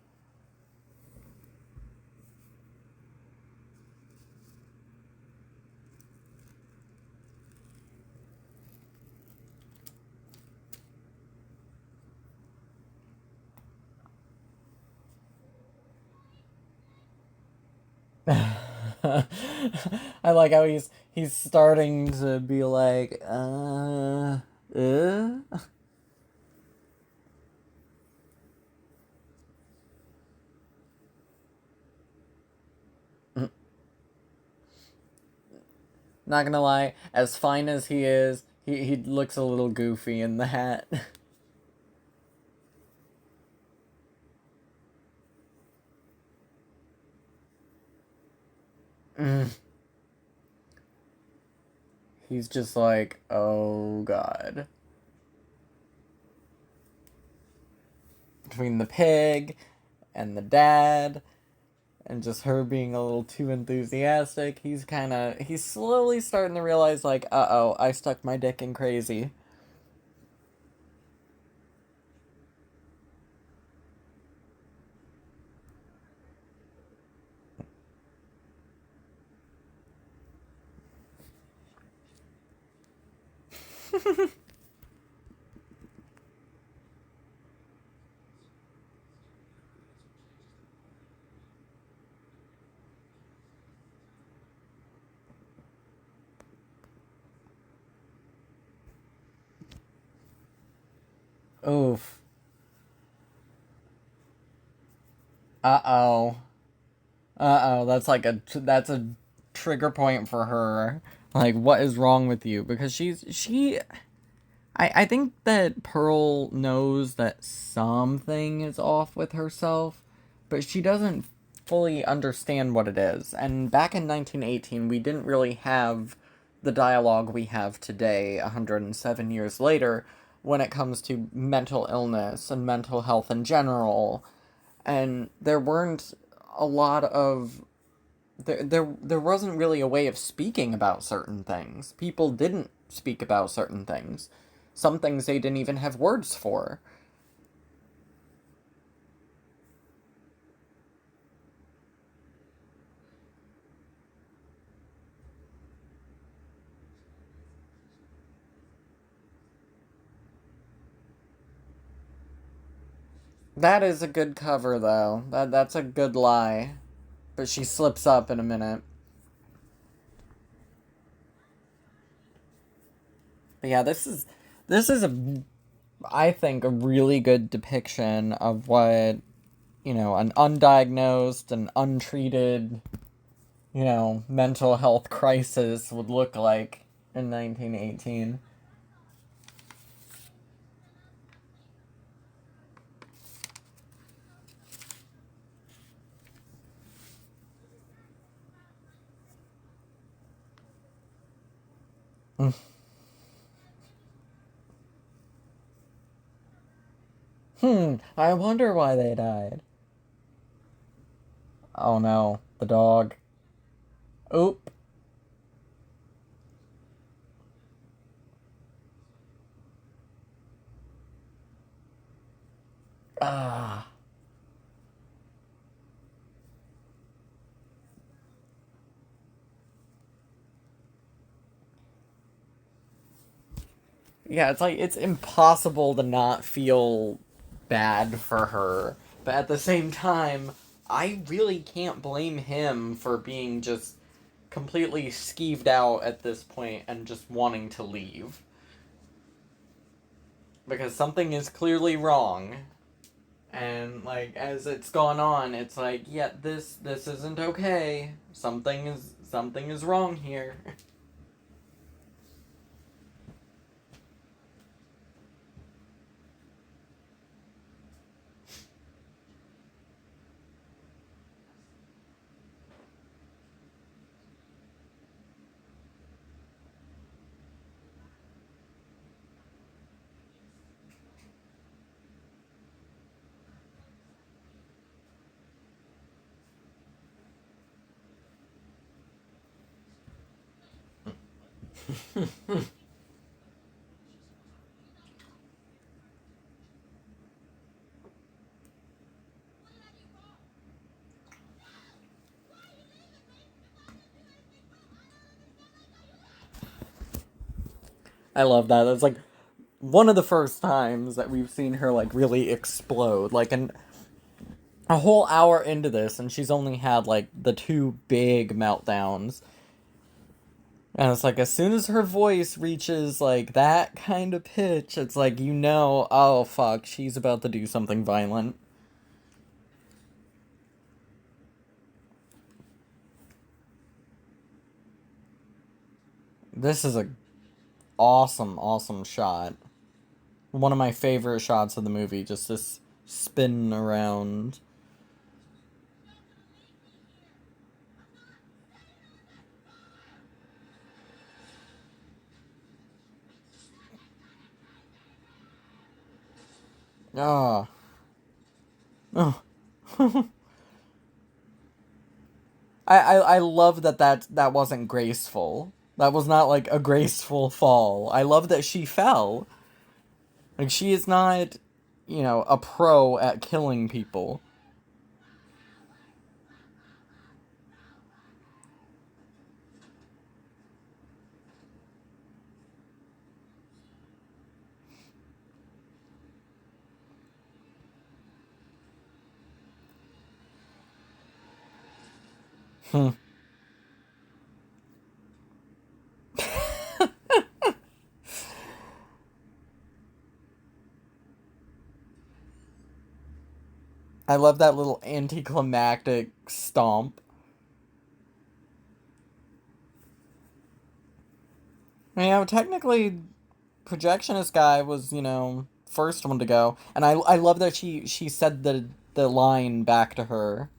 I like how he's starting to be like, uh? Not gonna lie, as fine as he is, he looks a little goofy in the hat. He's just like, oh god. Between the pig and the dad and just her being a little too enthusiastic, he's slowly starting to realize like, uh-oh, I stuck my dick in crazy. Oof. Uh-oh. Uh-oh, that's a trigger point for her. Like, what is wrong with you? Because I think that Pearl knows that something is off with herself, but she doesn't fully understand what it is. And back in 1918, we didn't really have the dialogue we have today, 107 years later, when it comes to mental illness and mental health in general. And there weren't a lot of there wasn't really a way of speaking about certain things. People didn't speak about certain things. Some things they didn't even have words for. That is a good cover though. That's a good lie. But she slips up in a minute. But yeah, this is a I think a really good depiction of what, an undiagnosed and untreated, mental health crisis would look like in 1918. I wonder why they died. Oh no, the dog. Oop. Ah. Yeah, it's like it's impossible to not feel bad for her. But at the same time, I really can't blame him for being just completely skeeved out at this point and just wanting to leave. Because something is clearly wrong. And like as it's gone on, it's like, yeah, this isn't okay. Something is wrong here. I love that. It's like one of the first times that we've seen her like really explode. Like a whole hour into this, and she's only had like the two big meltdowns. And it's like as soon as her voice reaches like that kind of pitch, it's like you know, oh fuck, she's about to do something violent. This is a awesome shot. One of my favorite shots of the movie, just this spin around. Ah. Oh. I love that wasn't graceful. That was not like a graceful fall. I love that she fell. Like she is not, you know, a pro at killing people. Hmm. I love that little anticlimactic stomp. You know, technically, projectionist guy was, you know, first one to go, and I love that she said the line back to her.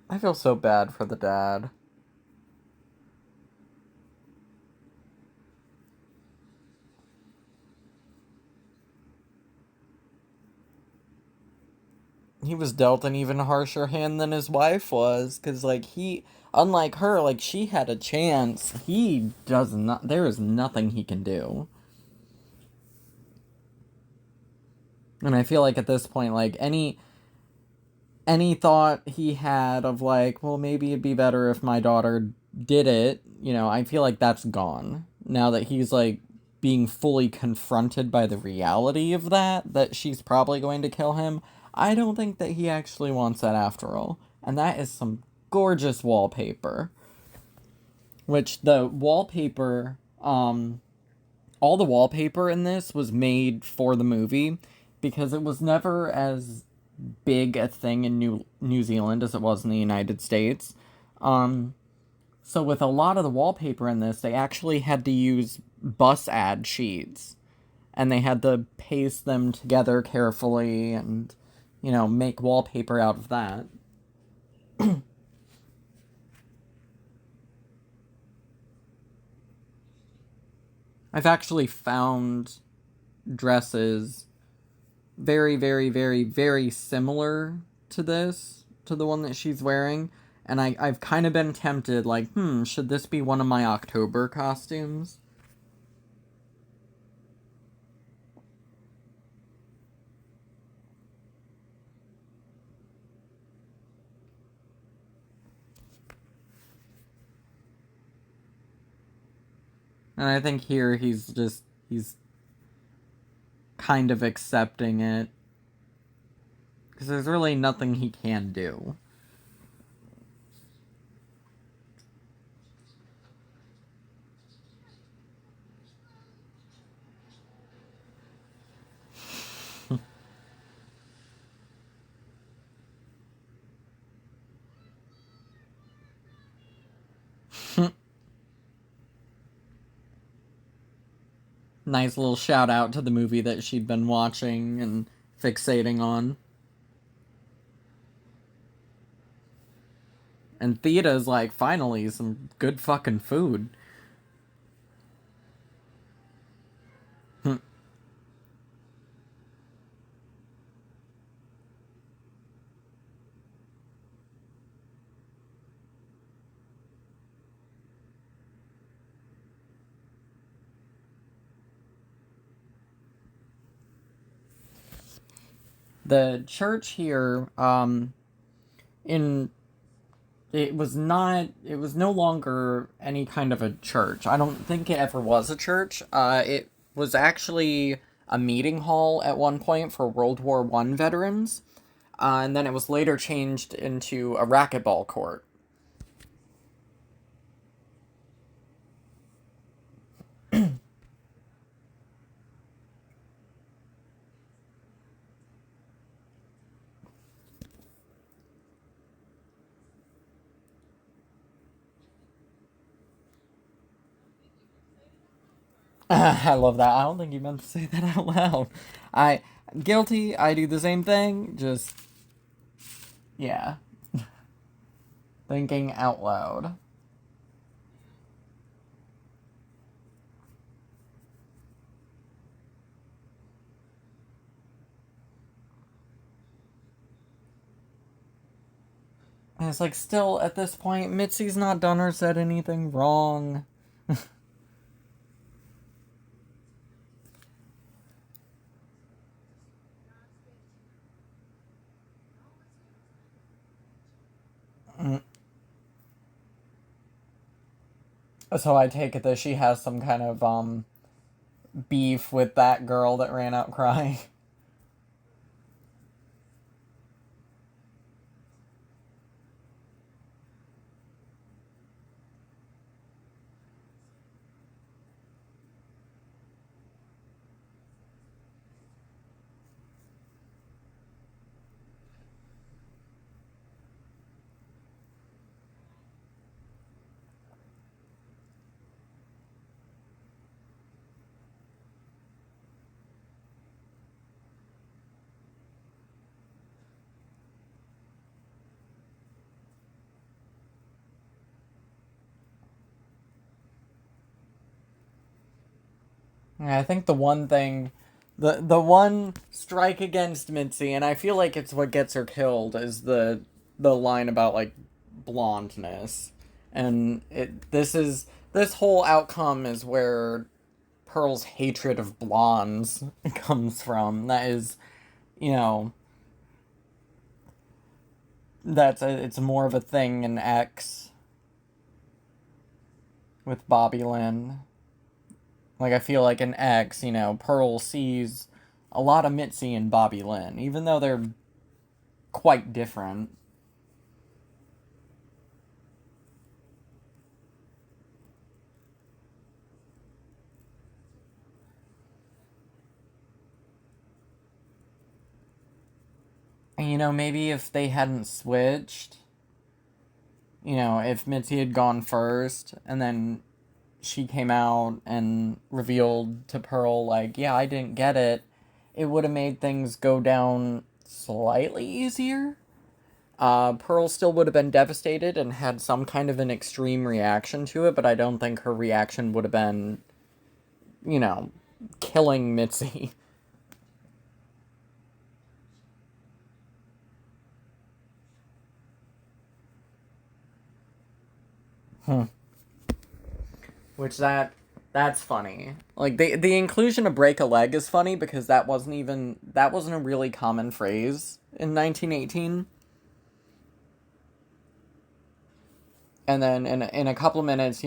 I feel so bad for the dad. He was dealt an even harsher hand than his wife was, because like he, unlike her, like she had a chance. He does not. There is nothing he can do. And I feel like at this point, like any thought he had of like, well, maybe it'd be better if my daughter did it, you know, I feel like that's gone. Now that he's like being fully confronted by the reality of that she's probably going to kill him, I don't think that he actually wants that after all. And that is some gorgeous wallpaper. Which the wallpaper, all the wallpaper in this was made for the movie because it was never as big a thing in New Zealand as it was in the United States. Um, so with a lot of the wallpaper in this, they actually had to use bus ad sheets, and they had to paste them together carefully, and you know make wallpaper out of that. I've actually found dresses very similar to this, to the one that she's wearing. And I've kind of been tempted, like, should this be one of my October costumes? And I think here he's kind of accepting it. Because there's really nothing he can do. Nice little shout out to the movie that she'd been watching and fixating on. And Thea's like, finally, some good fucking food. The church here, in it was not it was no longer any kind of a church. I don't think it ever was a church. It was actually a meeting hall at one point for World War I veterans, and then it was later changed into a racquetball court. I love that. I don't think you meant to say that out loud. I guilty. I do the same thing. Just yeah, thinking out loud. And it's like still at this point, Mitzi's not done or said anything wrong. So I take it that she has some kind of beef with that girl that ran out crying. I think the one strike against Mitzi, and I feel like it's what gets her killed, is the line about like blondness, and this whole outcome is where Pearl's hatred of blondes comes from. That is, you know, it's more of a thing in X with Bobby Lynn. Like I feel like in X, Pearl sees a lot of Mitzi and Bobby Lynn, even though they're quite different. And maybe if they hadn't switched, if Mitzi had gone first and then she came out and revealed to Pearl, like, yeah, I didn't get it, it would have made things go down slightly easier. Pearl still would have been devastated and had some kind of an extreme reaction to it, but I don't think her reaction would have been, you know, killing Mitzi. Which that's funny. Like the inclusion of break a leg is funny because that wasn't a really common phrase in 1918. And then in a couple of minutes,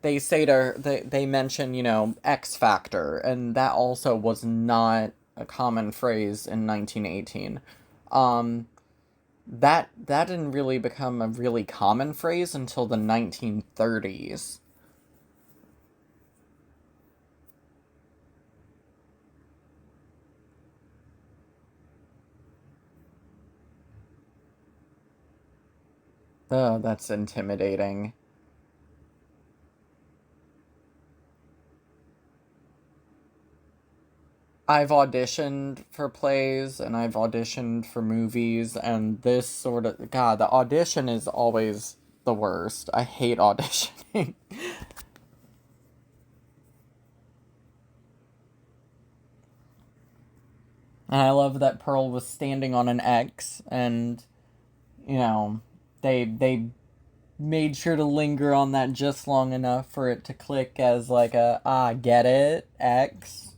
they say they mention, X Factor, and that also was not a common phrase in 1918. Um that didn't really become a really common phrase until the 1930s. Oh, that's intimidating. I've auditioned for plays and I've auditioned for movies, and this sort of, God, the audition is always the worst. I hate auditioning. And I love that Pearl was standing on an X, and you know, they made sure to linger on that just long enough for it to click as like a get it X.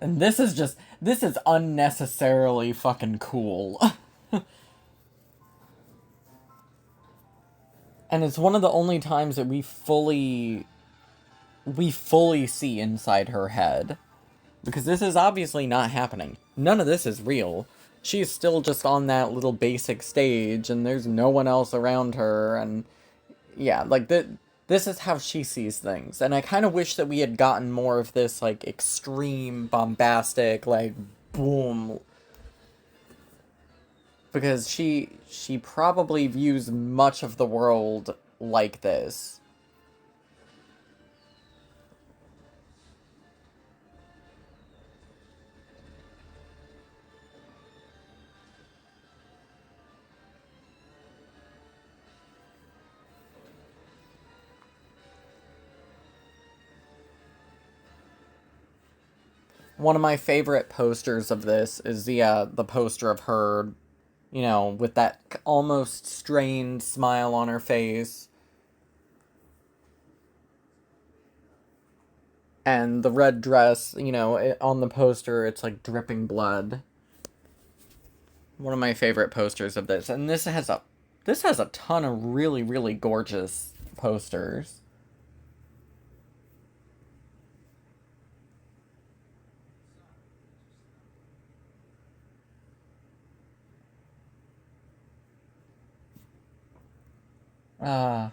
And this is unnecessarily fucking cool. And it's one of the only times that we fully see inside her head. Because this is obviously not happening. None of this is real. She's still just on that little basic stage, and there's no one else around her, and yeah, like, this is how she sees things. And I kind of wish that we had gotten more of this, like, extreme, bombastic, like, boom. Because she probably views much of the world like this. One of my favorite posters of this is the poster of her, you know, with that almost strained smile on her face. And the red dress, you know, on the poster, it's like dripping blood. One of my favorite posters of this. And this has a ton of really, really gorgeous posters. Uh,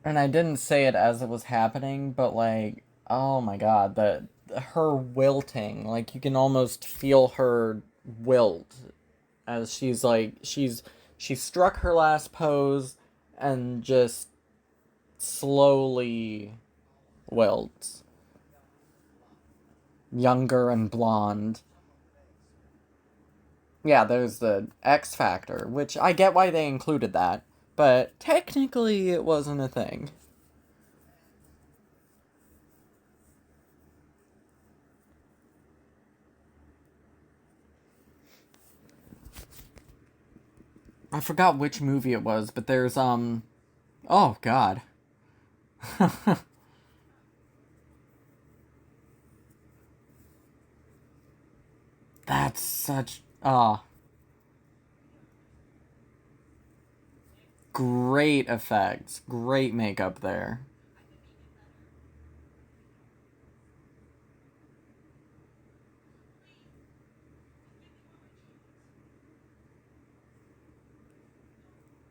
and I didn't say it as it was happening, but like, oh my god, the her wilting, like you can almost feel her wilt as she struck her last pose and just slowly wilts. Younger and blonde. Yeah, there's the X Factor, which I get why they included that, but technically it wasn't a thing. I forgot which movie it was, but there's oh god. That's such great effects, great makeup there.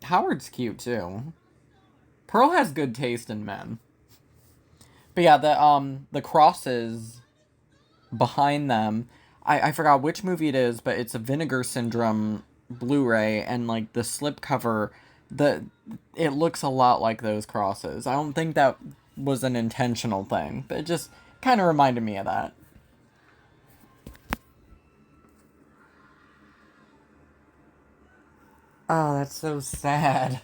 Howard's cute too. Pearl has good taste in men. But yeah, the crosses behind them. I forgot which movie it is, but it's a Vinegar Syndrome Blu-ray, and like the slipcover, the it looks a lot like those crosses. I don't think that was an intentional thing, but it just kind of reminded me of that. Oh, that's so sad.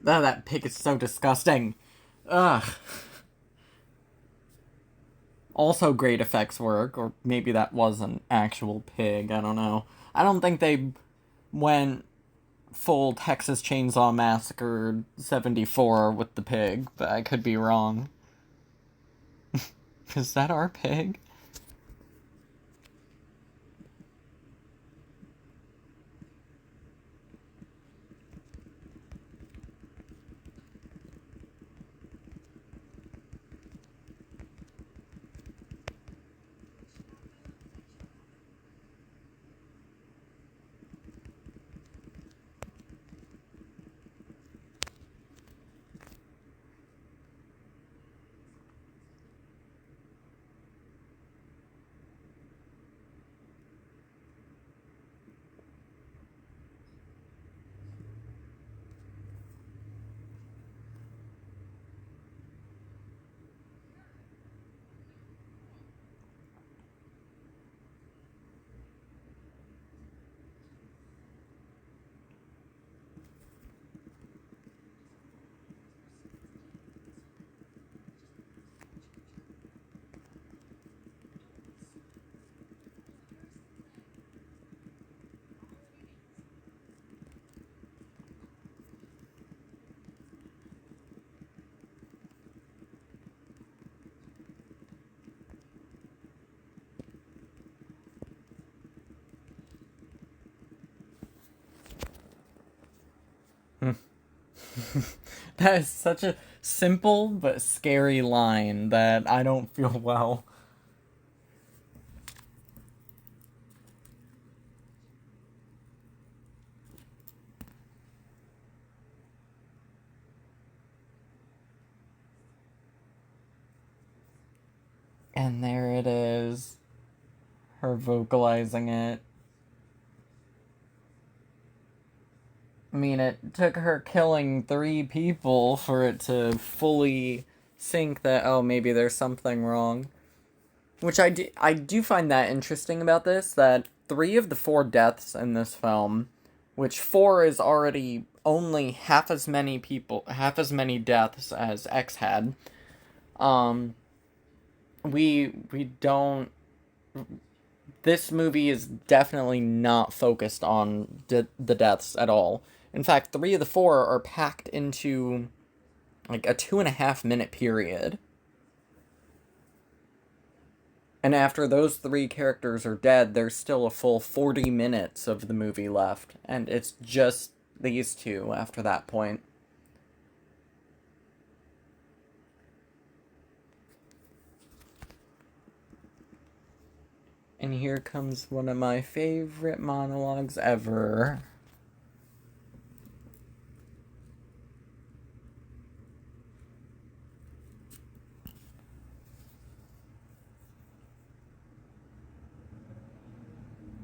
Oh, that pig is so disgusting. Ugh. Also great effects work, or maybe that was an actual pig. I don't know. I don't think they went full Texas Chainsaw Massacre 74 with the pig, but I could be wrong. Is that our pig? That is such a simple but scary line that I don't feel well. And there it is. Her vocalizing it. I mean, it took her killing 3 people for it to fully sink that, oh, maybe there's something wrong. Which I do find that interesting about this, that 3 of the 4 deaths in this film, which 4 is already only half as many deaths as X had, um, we don't. This movie is definitely not focused on the deaths at all. In fact, 3 of the 4 are packed into like a 2.5 minute period. And after those 3 characters are dead, there's still a full 40 minutes of the movie left. And it's just these 2 after that point. And here comes one of my favorite monologues ever.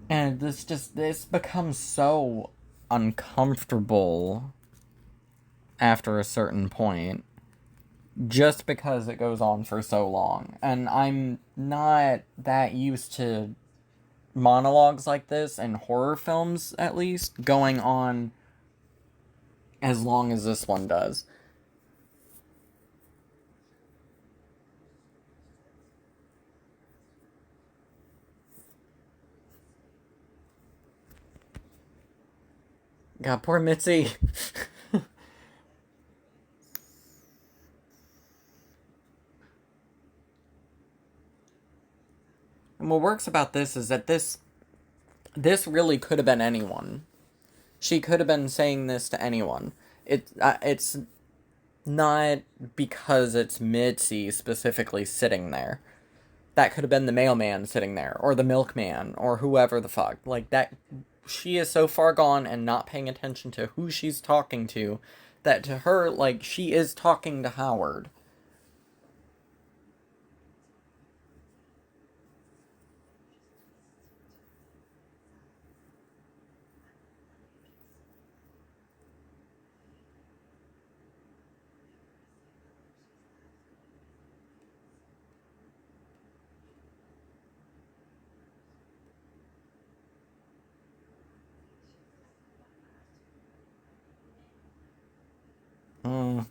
And this becomes so uncomfortable after a certain point, just because it goes on for so long. And I'm not that used to monologues like this in horror films, at least, going on as long as this one does. God, poor Mitzi. And what works about this is that this really could have been anyone. She could have been saying this to anyone. It's not because it's Mitzi specifically sitting there. That could have been the mailman sitting there, or the milkman, or whoever the fuck. Like, that. She is so far gone and not paying attention to who she's talking to that to her, like, she is talking to Howard. Mm.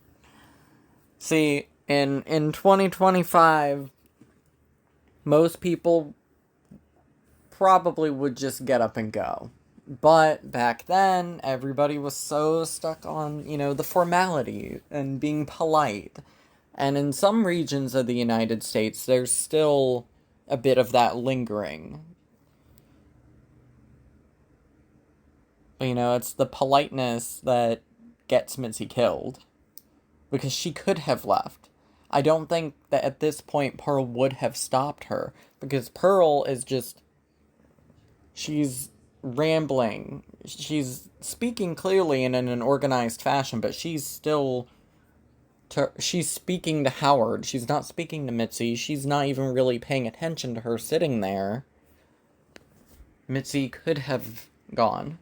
See, in 2025, most people probably would just get up and go. But back then, everybody was so stuck on, the formality and being polite. And in some regions of the United States, there's still a bit of that lingering. But, it's the politeness that gets Mitzi killed. Because she could have left. I don't think that at this point Pearl would have stopped her. Because Pearl is just. She's rambling. She's speaking clearly and in an organized fashion, but she's still. She's speaking to Howard. She's not speaking to Mitzi. She's not even really paying attention to her sitting there. Mitzi could have gone.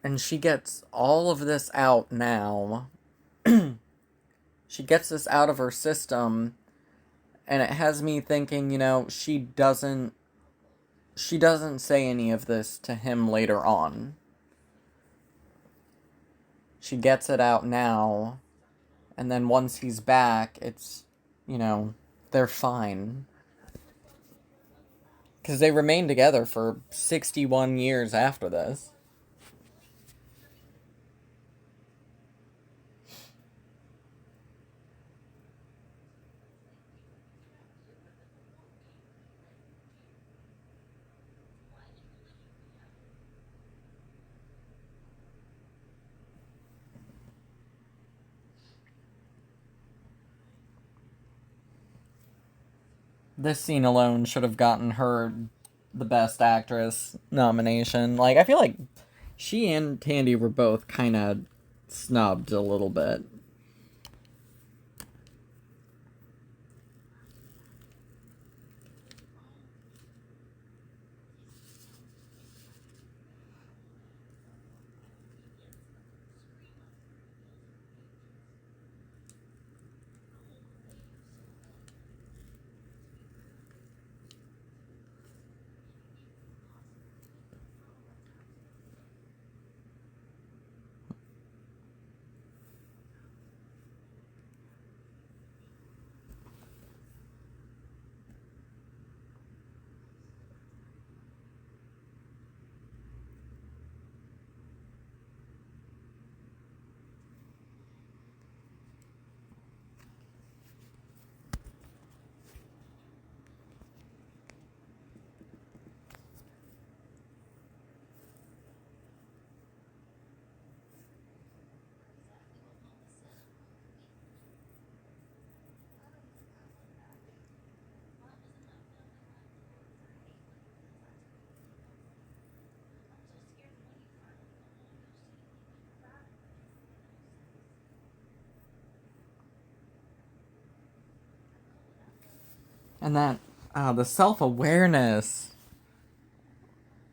And she gets all of this out now. She gets this out of her system, and it has me thinking, she doesn't say any of this to him later on. She gets it out now, and then once he's back, it's you know, they're fine. Because they remained together for 61 years after this. This scene alone should have gotten her the Best Actress nomination. Like, I feel like she and Tandy were both kind of snubbed a little bit. And that, the self awareness,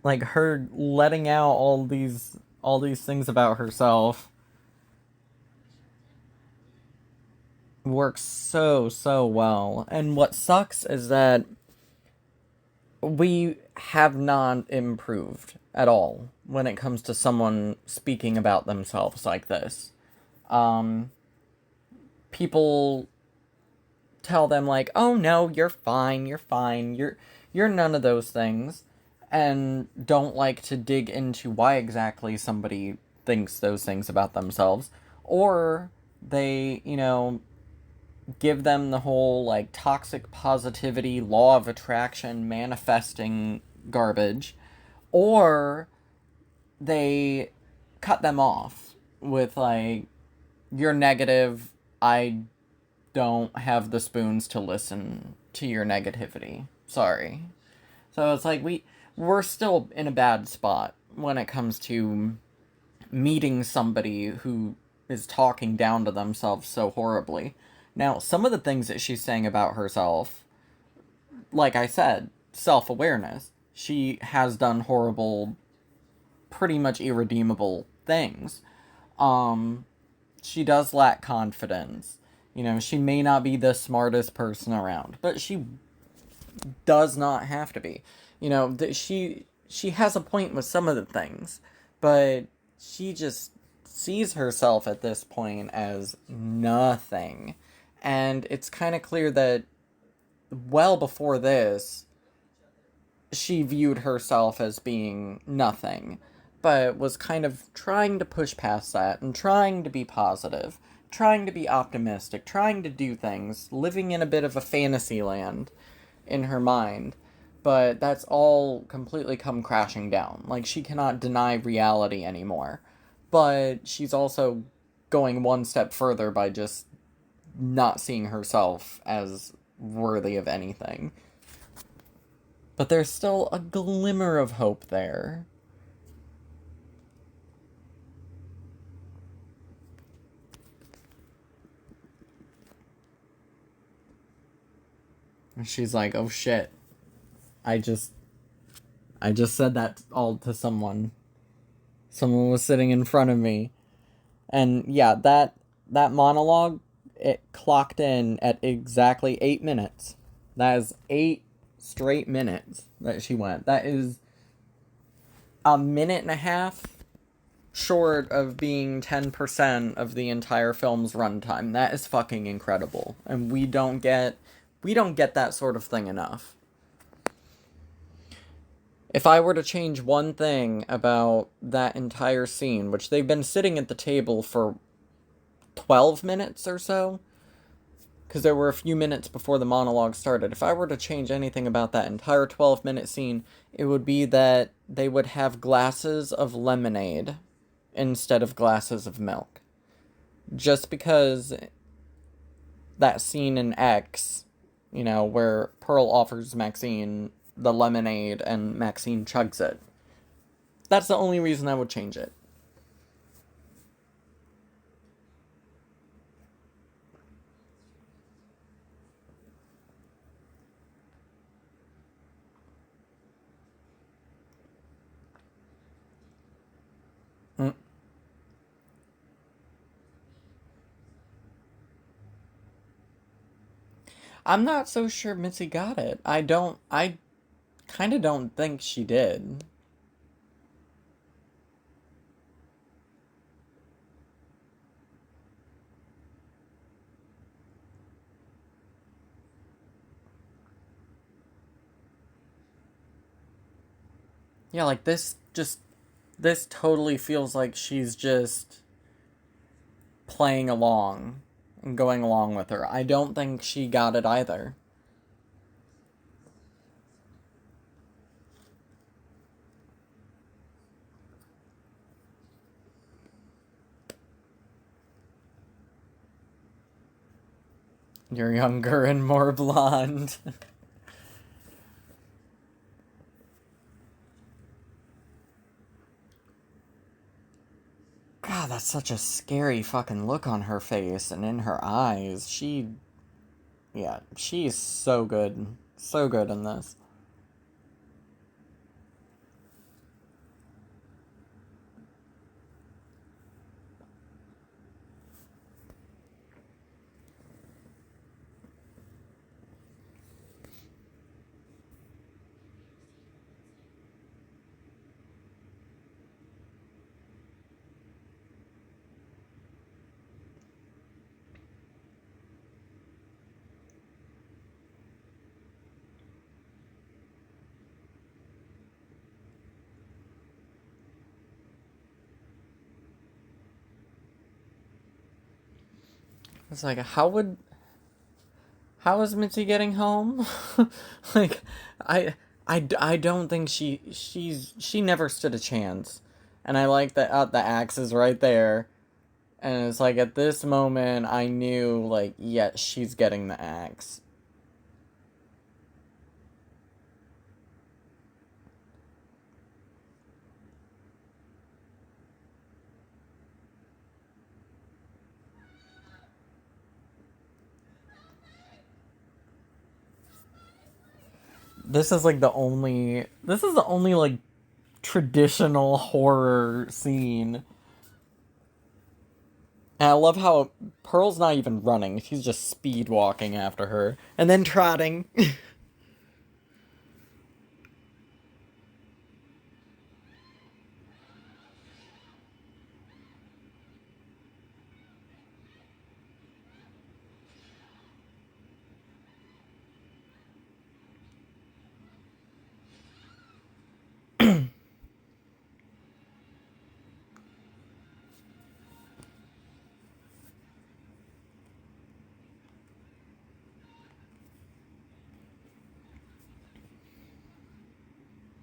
like her letting out all these things about herself, works so well. And what sucks is that we have not improved at all when it comes to someone speaking about themselves like this. Um, People tell them like, "Oh no, you're fine, you're none of those things," and don't like to dig into why exactly somebody thinks those things about themselves, or they, give them the whole like toxic positivity, law of attraction, manifesting garbage, or they cut them off with like, "You're negative, I don't have the spoons to listen to your negativity. Sorry." So it's like we're still in a bad spot when it comes to meeting somebody who is talking down to themselves so horribly. Now, some of the things that she's saying about herself, like I said, self-awareness. She has done horrible, pretty much irredeemable things. Um she does lack confidence. She may not be the smartest person around, but she does not have to be. She has a point with some of the things, but she just sees herself at this point as nothing. And it's kind of clear that well before this, she viewed herself as being nothing, but was kind of trying to push past that and trying to be positive, trying to be optimistic, trying to do things, living in a bit of a fantasy land in her mind. But that's all completely come crashing down. Like, she cannot deny reality anymore. But she's also going one step further by just not seeing herself as worthy of anything. But there's still a glimmer of hope there. And she's like, "Oh shit. I just I just said that all to someone. Someone was sitting in front of me." And yeah, that monologue, it clocked in at exactly 8 minutes. That is 8 straight minutes that she went. That is a minute and a half short of being 10% of the entire film's runtime. That is fucking incredible. And we don't get that sort of thing enough. If I were to change one thing about that entire scene, which they've been sitting at the table for 12 minutes or so, because there were a few minutes before the monologue started. If I were to change anything about that entire 12-minute scene, it would be that they would have glasses of lemonade instead of glasses of milk. Just because that scene in X, where Pearl offers Maxine the lemonade and Maxine chugs it. That's the only reason I would change it. Mm. I'm not so sure Mitzi got it. I kind of don't think she did. Yeah, like this totally feels like she's just playing along and going along with her. I don't think she got it either. You're younger and more blonde. God, that's such a scary fucking look on her face and in her eyes. Yeah, she's so good. So good in this. It's like, how is Mitzi getting home? like, I, I don't think she never stood a chance. And I like that the axe is right there. And it's like, at this moment, I knew, like, yes, she's getting the axe. This is the only, like, traditional horror scene. And I love how Pearl's not even running, she's just speed walking after her. And then trotting.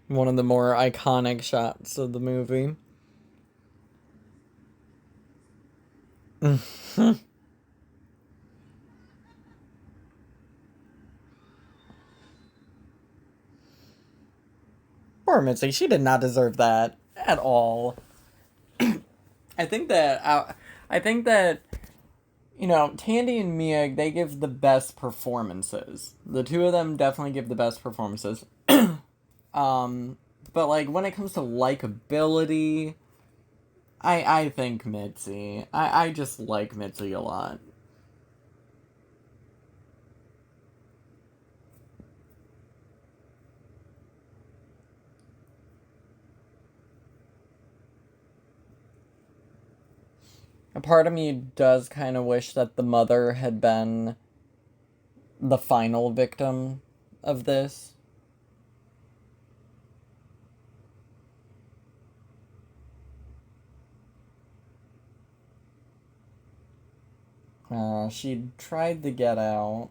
One of the more iconic shots of the movie. Poor Mitzi, she did not deserve that at all. I think that I think that Tandy and Mia, they give the best performances. The two of them definitely give the best performances. um, but like when it comes to likability, I think Mitzi. I just like Mitzi a lot. A part of me does kind of wish that the mother had been the final victim of this. She tried to get out.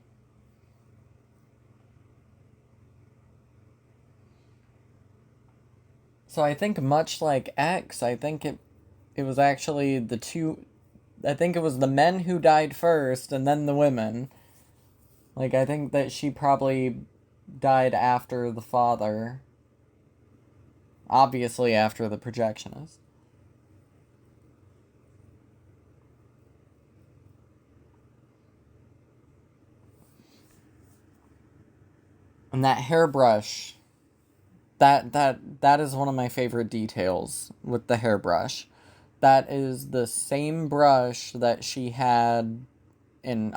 So I think much like X, I think it was actually the two. I think it was the men who died first and then the women. Like, I think that she probably died after the father. Obviously, after the projectionist. And that hairbrush. That is one of my favorite details with the hairbrush. That is the same brush that she had in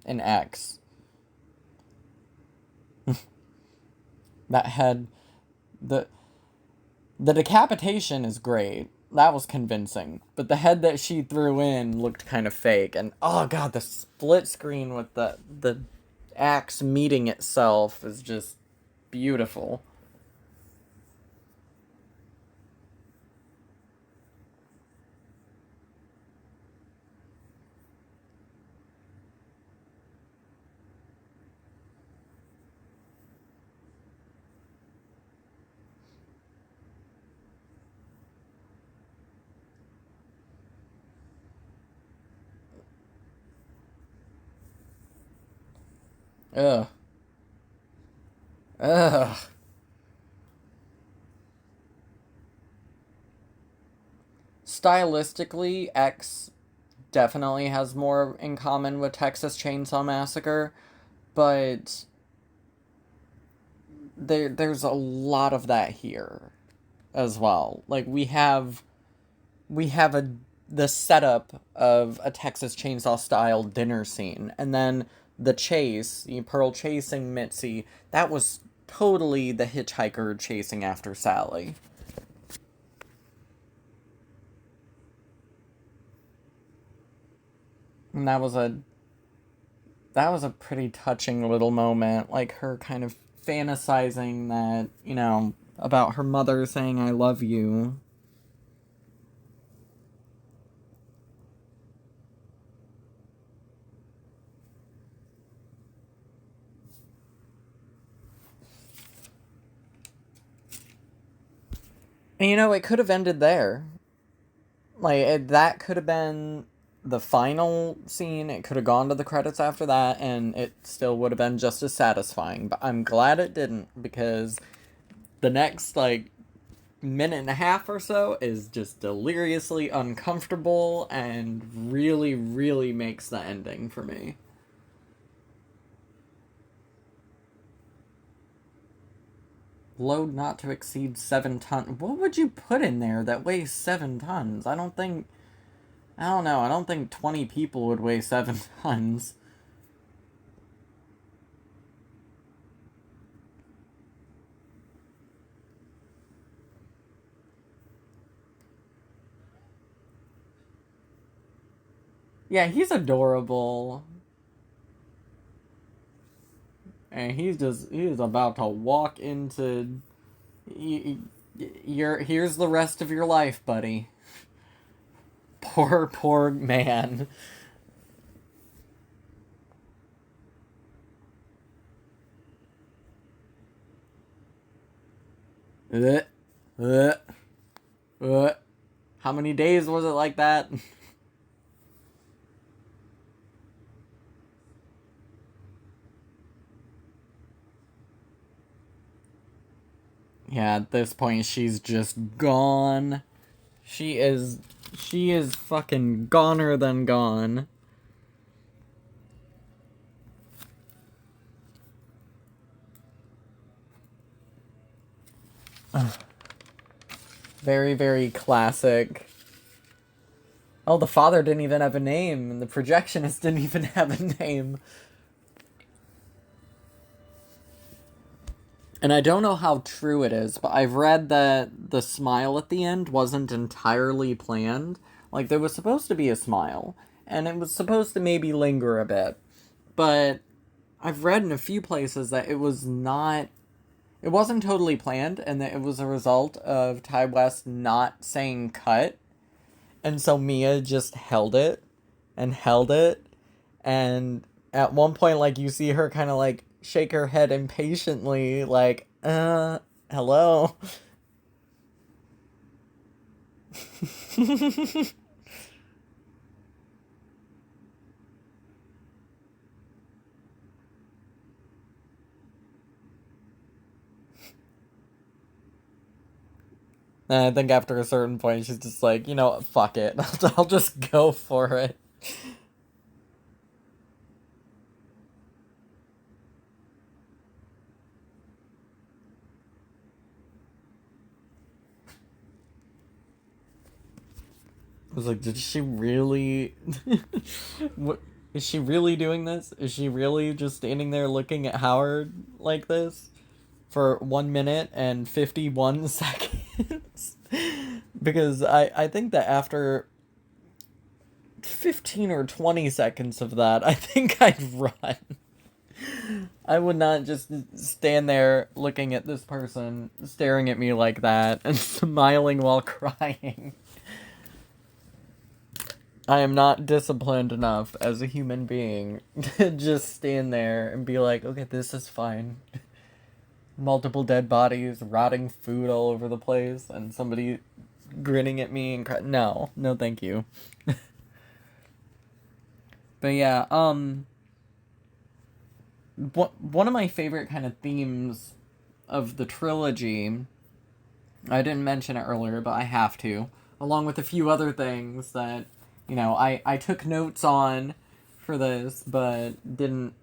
X. That had the decapitation is great. That was convincing. But the head that she threw in looked kind of fake. And oh god, the split screen with the axe meeting itself is just beautiful. Ugh. Ugh. Stylistically, X definitely has more in common with Texas Chainsaw Massacre, but there's a lot of that here as well. Like we have the setup of a Texas Chainsaw style dinner scene, and then the chase, Pearl chasing Mitzi, that was totally the hitchhiker chasing after Sally. And that was a pretty touching little moment, like her kind of fantasizing that, about her mother saying I love you. And it could have ended there. That could have been the final scene. It could have gone to the credits after that, and it still would have been just as satisfying. But I'm glad it didn't, because the next, minute and a half or so is just deliriously uncomfortable and really, really makes the ending for me. Load not to exceed 7 tons. What would you put in there that weighs 7 tons? I don't know. I don't think 20 people would weigh 7 tons. Yeah, he's adorable. And he's about to walk into here's the rest of your life, buddy. Poor man. Uh, uh, uh. How many days was it like that? Yeah, at this point she's just gone. She is she is fucking goner than gone. Very, very classic. Oh, the father didn't even have a name, and the projectionist didn't even have a name. And I don't know how true it is, but I've read that the smile at the end wasn't entirely planned. Like, there was supposed to be a smile, and it was supposed to maybe linger a bit. But I've read in a few places that it wasn't totally planned, and that it was a result of Ty West not saying cut. And so Mia just held it and held it. And at one point, like, you see her kind of, like, shake her head impatiently, like, hello. And I think after a certain point, she's just like, you know what, fuck it. I'll just go for it. I was like, did she really? What, is she really doing this? Is she really just standing there looking at Howard like this for 1 minute and 51 seconds? Because I think that after 15 or 20 seconds of that, I think I'd run. I would not just stand there looking at this person staring at me like that and smiling while crying. I am not disciplined enough as a human being to just stand there and be like, okay, this is fine. Multiple dead bodies, rotting food all over the place, and somebody grinning at me and crying. No, no, thank you. But yeah, one of my favorite kind of themes of the trilogy, I didn't mention it earlier, but I have to, along with a few other things that, you know, I took notes on for this, but didn't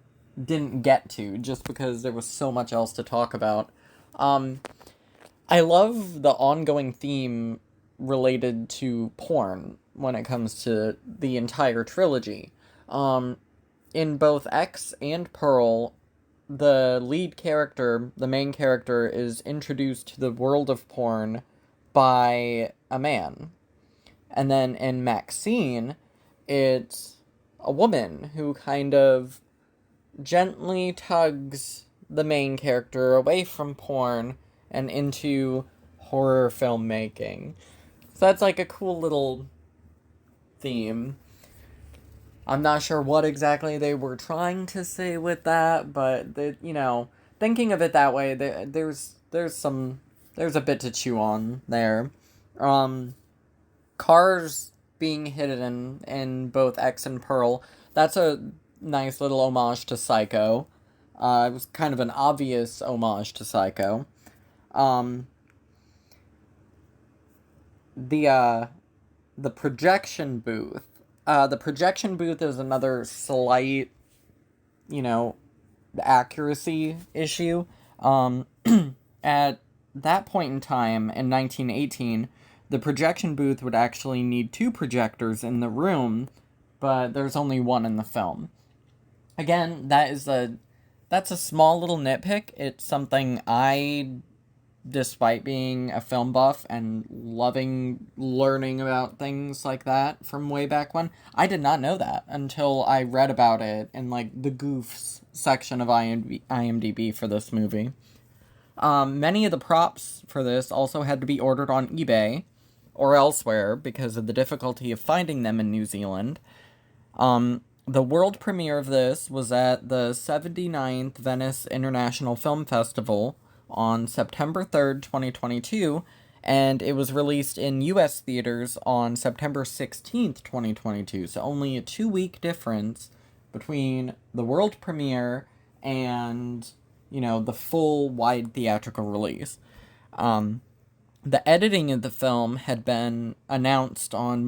get to, just because there was so much else to talk about. I love the ongoing theme related to porn when it comes to the entire trilogy. In both X and Pearl, the lead character, the main character, is introduced to the world of porn by a man. And then in Maxine, it's a woman who kind of gently tugs the main character away from porn and into horror filmmaking. So that's like a cool little theme. I'm not sure what exactly they were trying to say with that, but thinking of it that way, there's a bit to chew on there. Cars being hidden in both X and Pearl, that's a nice little homage to Psycho. It was kind of an obvious homage to Psycho. The projection booth. The projection booth is another slight, accuracy issue. At that point in time, in 1918, the projection booth would actually need 2 projectors in the room, but there's only 1 in the film. Again, that's a small little nitpick. It's something despite being a film buff and loving learning about things like that from way back when, I did not know that until I read about it in, like, the goofs section of IMDb for this movie. Many of the props for this also had to be ordered on eBay or elsewhere because of the difficulty of finding them in New Zealand. The world premiere of this was at the 79th Venice International Film Festival on September 3rd, 2022, and it was released in US theaters on September 16th, 2022, so only a 2-week difference between the world premiere and, the full wide theatrical release. The editing of the film had been announced in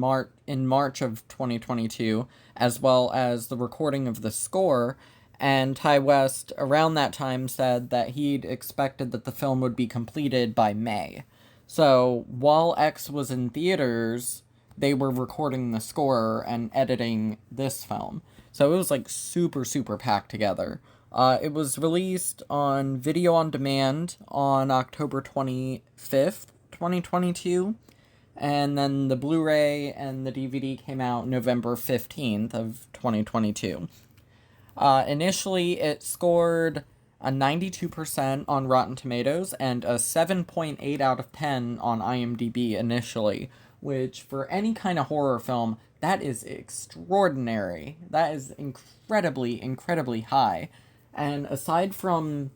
March of 2022, as well as the recording of the score, and Ty West around that time said that he'd expected that the film would be completed by May. So while X was in theaters, they were recording the score and editing this film. So it was like super, super packed together. It was released on video on demand on October 25th, 2022. And then the Blu-ray and the DVD came out November 15th of 2022. Initially, it scored a 92% on Rotten Tomatoes and a 7.8 out of 10 on IMDb initially, which for any kind of horror film, that is extraordinary. That is incredibly, incredibly high. And aside from,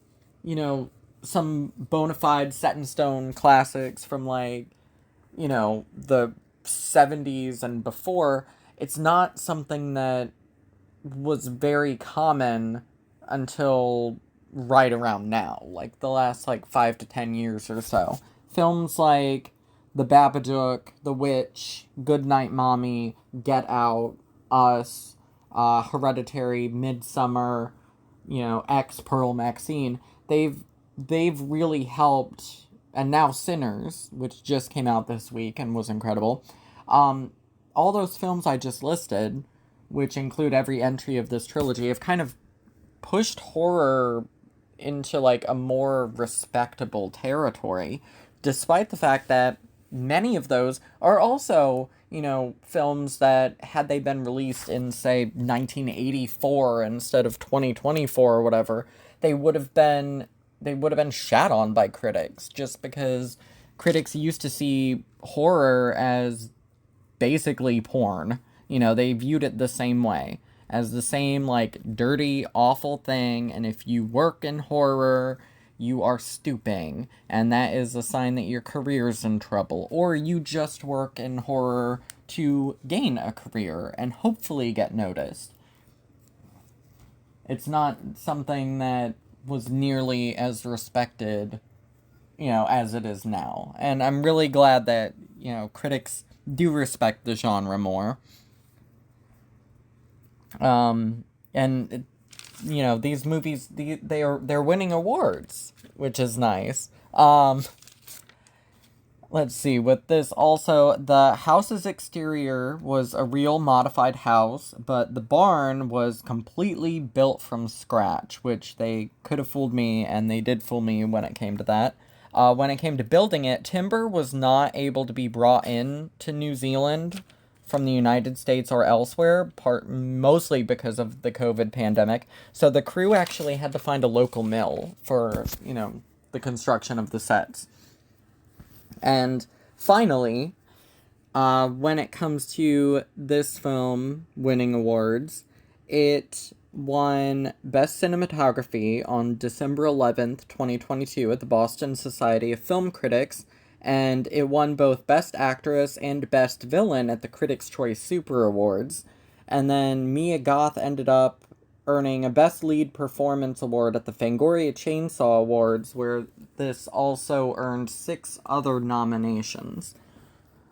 some bona fide set in stone classics from the 70s and before, it's not something that was very common until right around now, like the last 5 to 10 years or so. Films like The Babadook, The Witch, Goodnight Mommy, Get Out, Us, Hereditary, Midsummer, X, Pearl, Maxine, they've really helped, and now Sinners, which just came out this week and was incredible. All those films I just listed, which include every entry of this trilogy, have kind of pushed horror into a more respectable territory, despite the fact that many of those are also, films that, had they been released in, say, 1984 instead of 2024 or whatever, they would have been shat on by critics, just because critics used to see horror as basically porn. They viewed it the same way, as the same, dirty, awful thing, and if you work in horror, you are stooping, and that is a sign that your career's in trouble, or you just work in horror to gain a career and hopefully get noticed. It's not something that was nearly as respected, as it is now. And I'm really glad that, critics do respect the genre more. And these movies, they're winning awards, which is nice. Let's see, with this also, the house's exterior was a real modified house, but the barn was completely built from scratch, which they could have fooled me, and they did fool me when it came to that. When it came to building it, timber was not able to be brought in to New Zealand from the United States or elsewhere, mostly because of the COVID pandemic. So the crew actually had to find a local mill for, the construction of the sets. And finally, when it comes to this film winning awards, it won Best Cinematography on December 11th, 2022 at the Boston Society of Film Critics, and it won both Best Actress and Best Villain at the Critics' Choice Super Awards. And then Mia Goth ended up earning a Best Lead Performance Award at the Fangoria Chainsaw Awards, where this also earned 6 other nominations.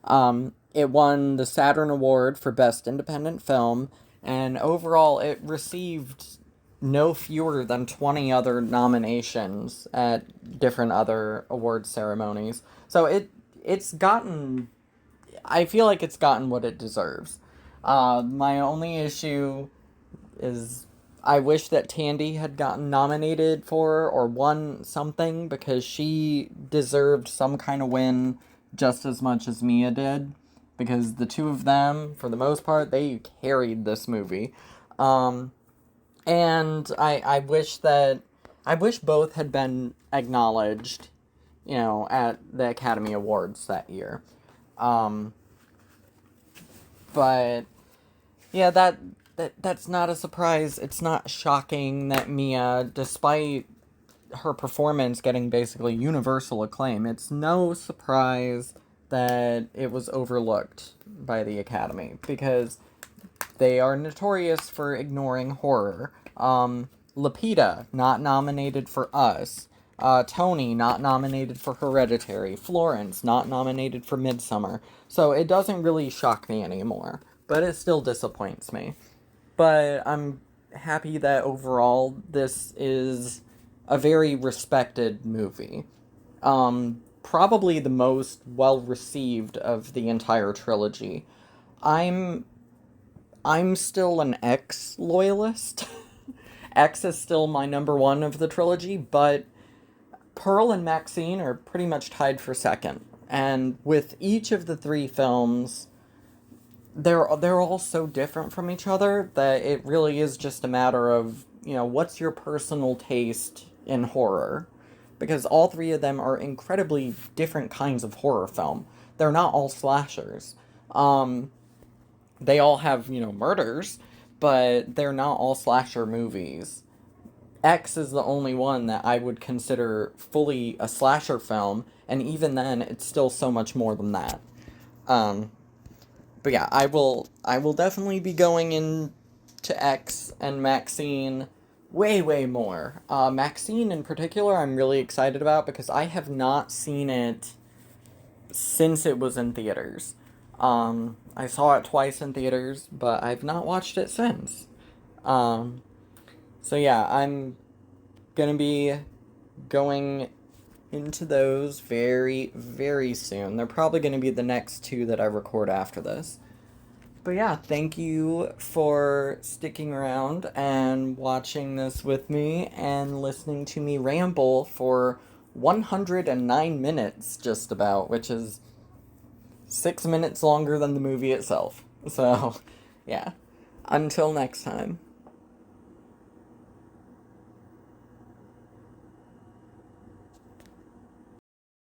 It won the Saturn Award for Best Independent Film, and overall it received no fewer than 20 other nominations at different other award ceremonies. So it's gotten... I feel like it's gotten what it deserves. My only issue is I wish that Tandy had gotten nominated for or won something, because she deserved some kind of win just as much as Mia did, because the two of them, for the most part, they carried this movie. And I wish both had been acknowledged, at the Academy Awards that year. But yeah, that's not a surprise. It's not shocking that Mia, despite her performance getting basically universal acclaim, it's no surprise that it was overlooked by the Academy, because they are notorious for ignoring horror. Lupita, not nominated for Us. Tony, not nominated for Hereditary. Florence, not nominated for Midsummer. So it doesn't really shock me anymore, but it still disappoints me. But I'm happy that overall this is a very respected movie. Probably the most well-received of the entire trilogy. I'm still an X loyalist. X is still my number one of the trilogy, but Pearl and Maxine are pretty much tied for second. And with each of the three films, they're all so different from each other that it really is just a matter of, what's your personal taste in horror? Because all three of them are incredibly different kinds of horror film. They're not all slashers. Um, they all have, murders, but they're not all slasher movies. X is the only one that I would consider fully a slasher film, and even then, it's still so much more than that. Um, but yeah, I will definitely be going into X and Maxine way, way more. Maxine in particular, I'm really excited about because I have not seen it since it was in theaters. I saw it twice in theaters, but I've not watched it since. Um, so yeah, I'm gonna be going into those very, very soon. They're probably gonna be the next two that I record after this. But yeah, thank you for sticking around and watching this with me and listening to me ramble for 109 minutes, just about, which is 6 minutes longer than the movie itself. So, yeah. Until next time.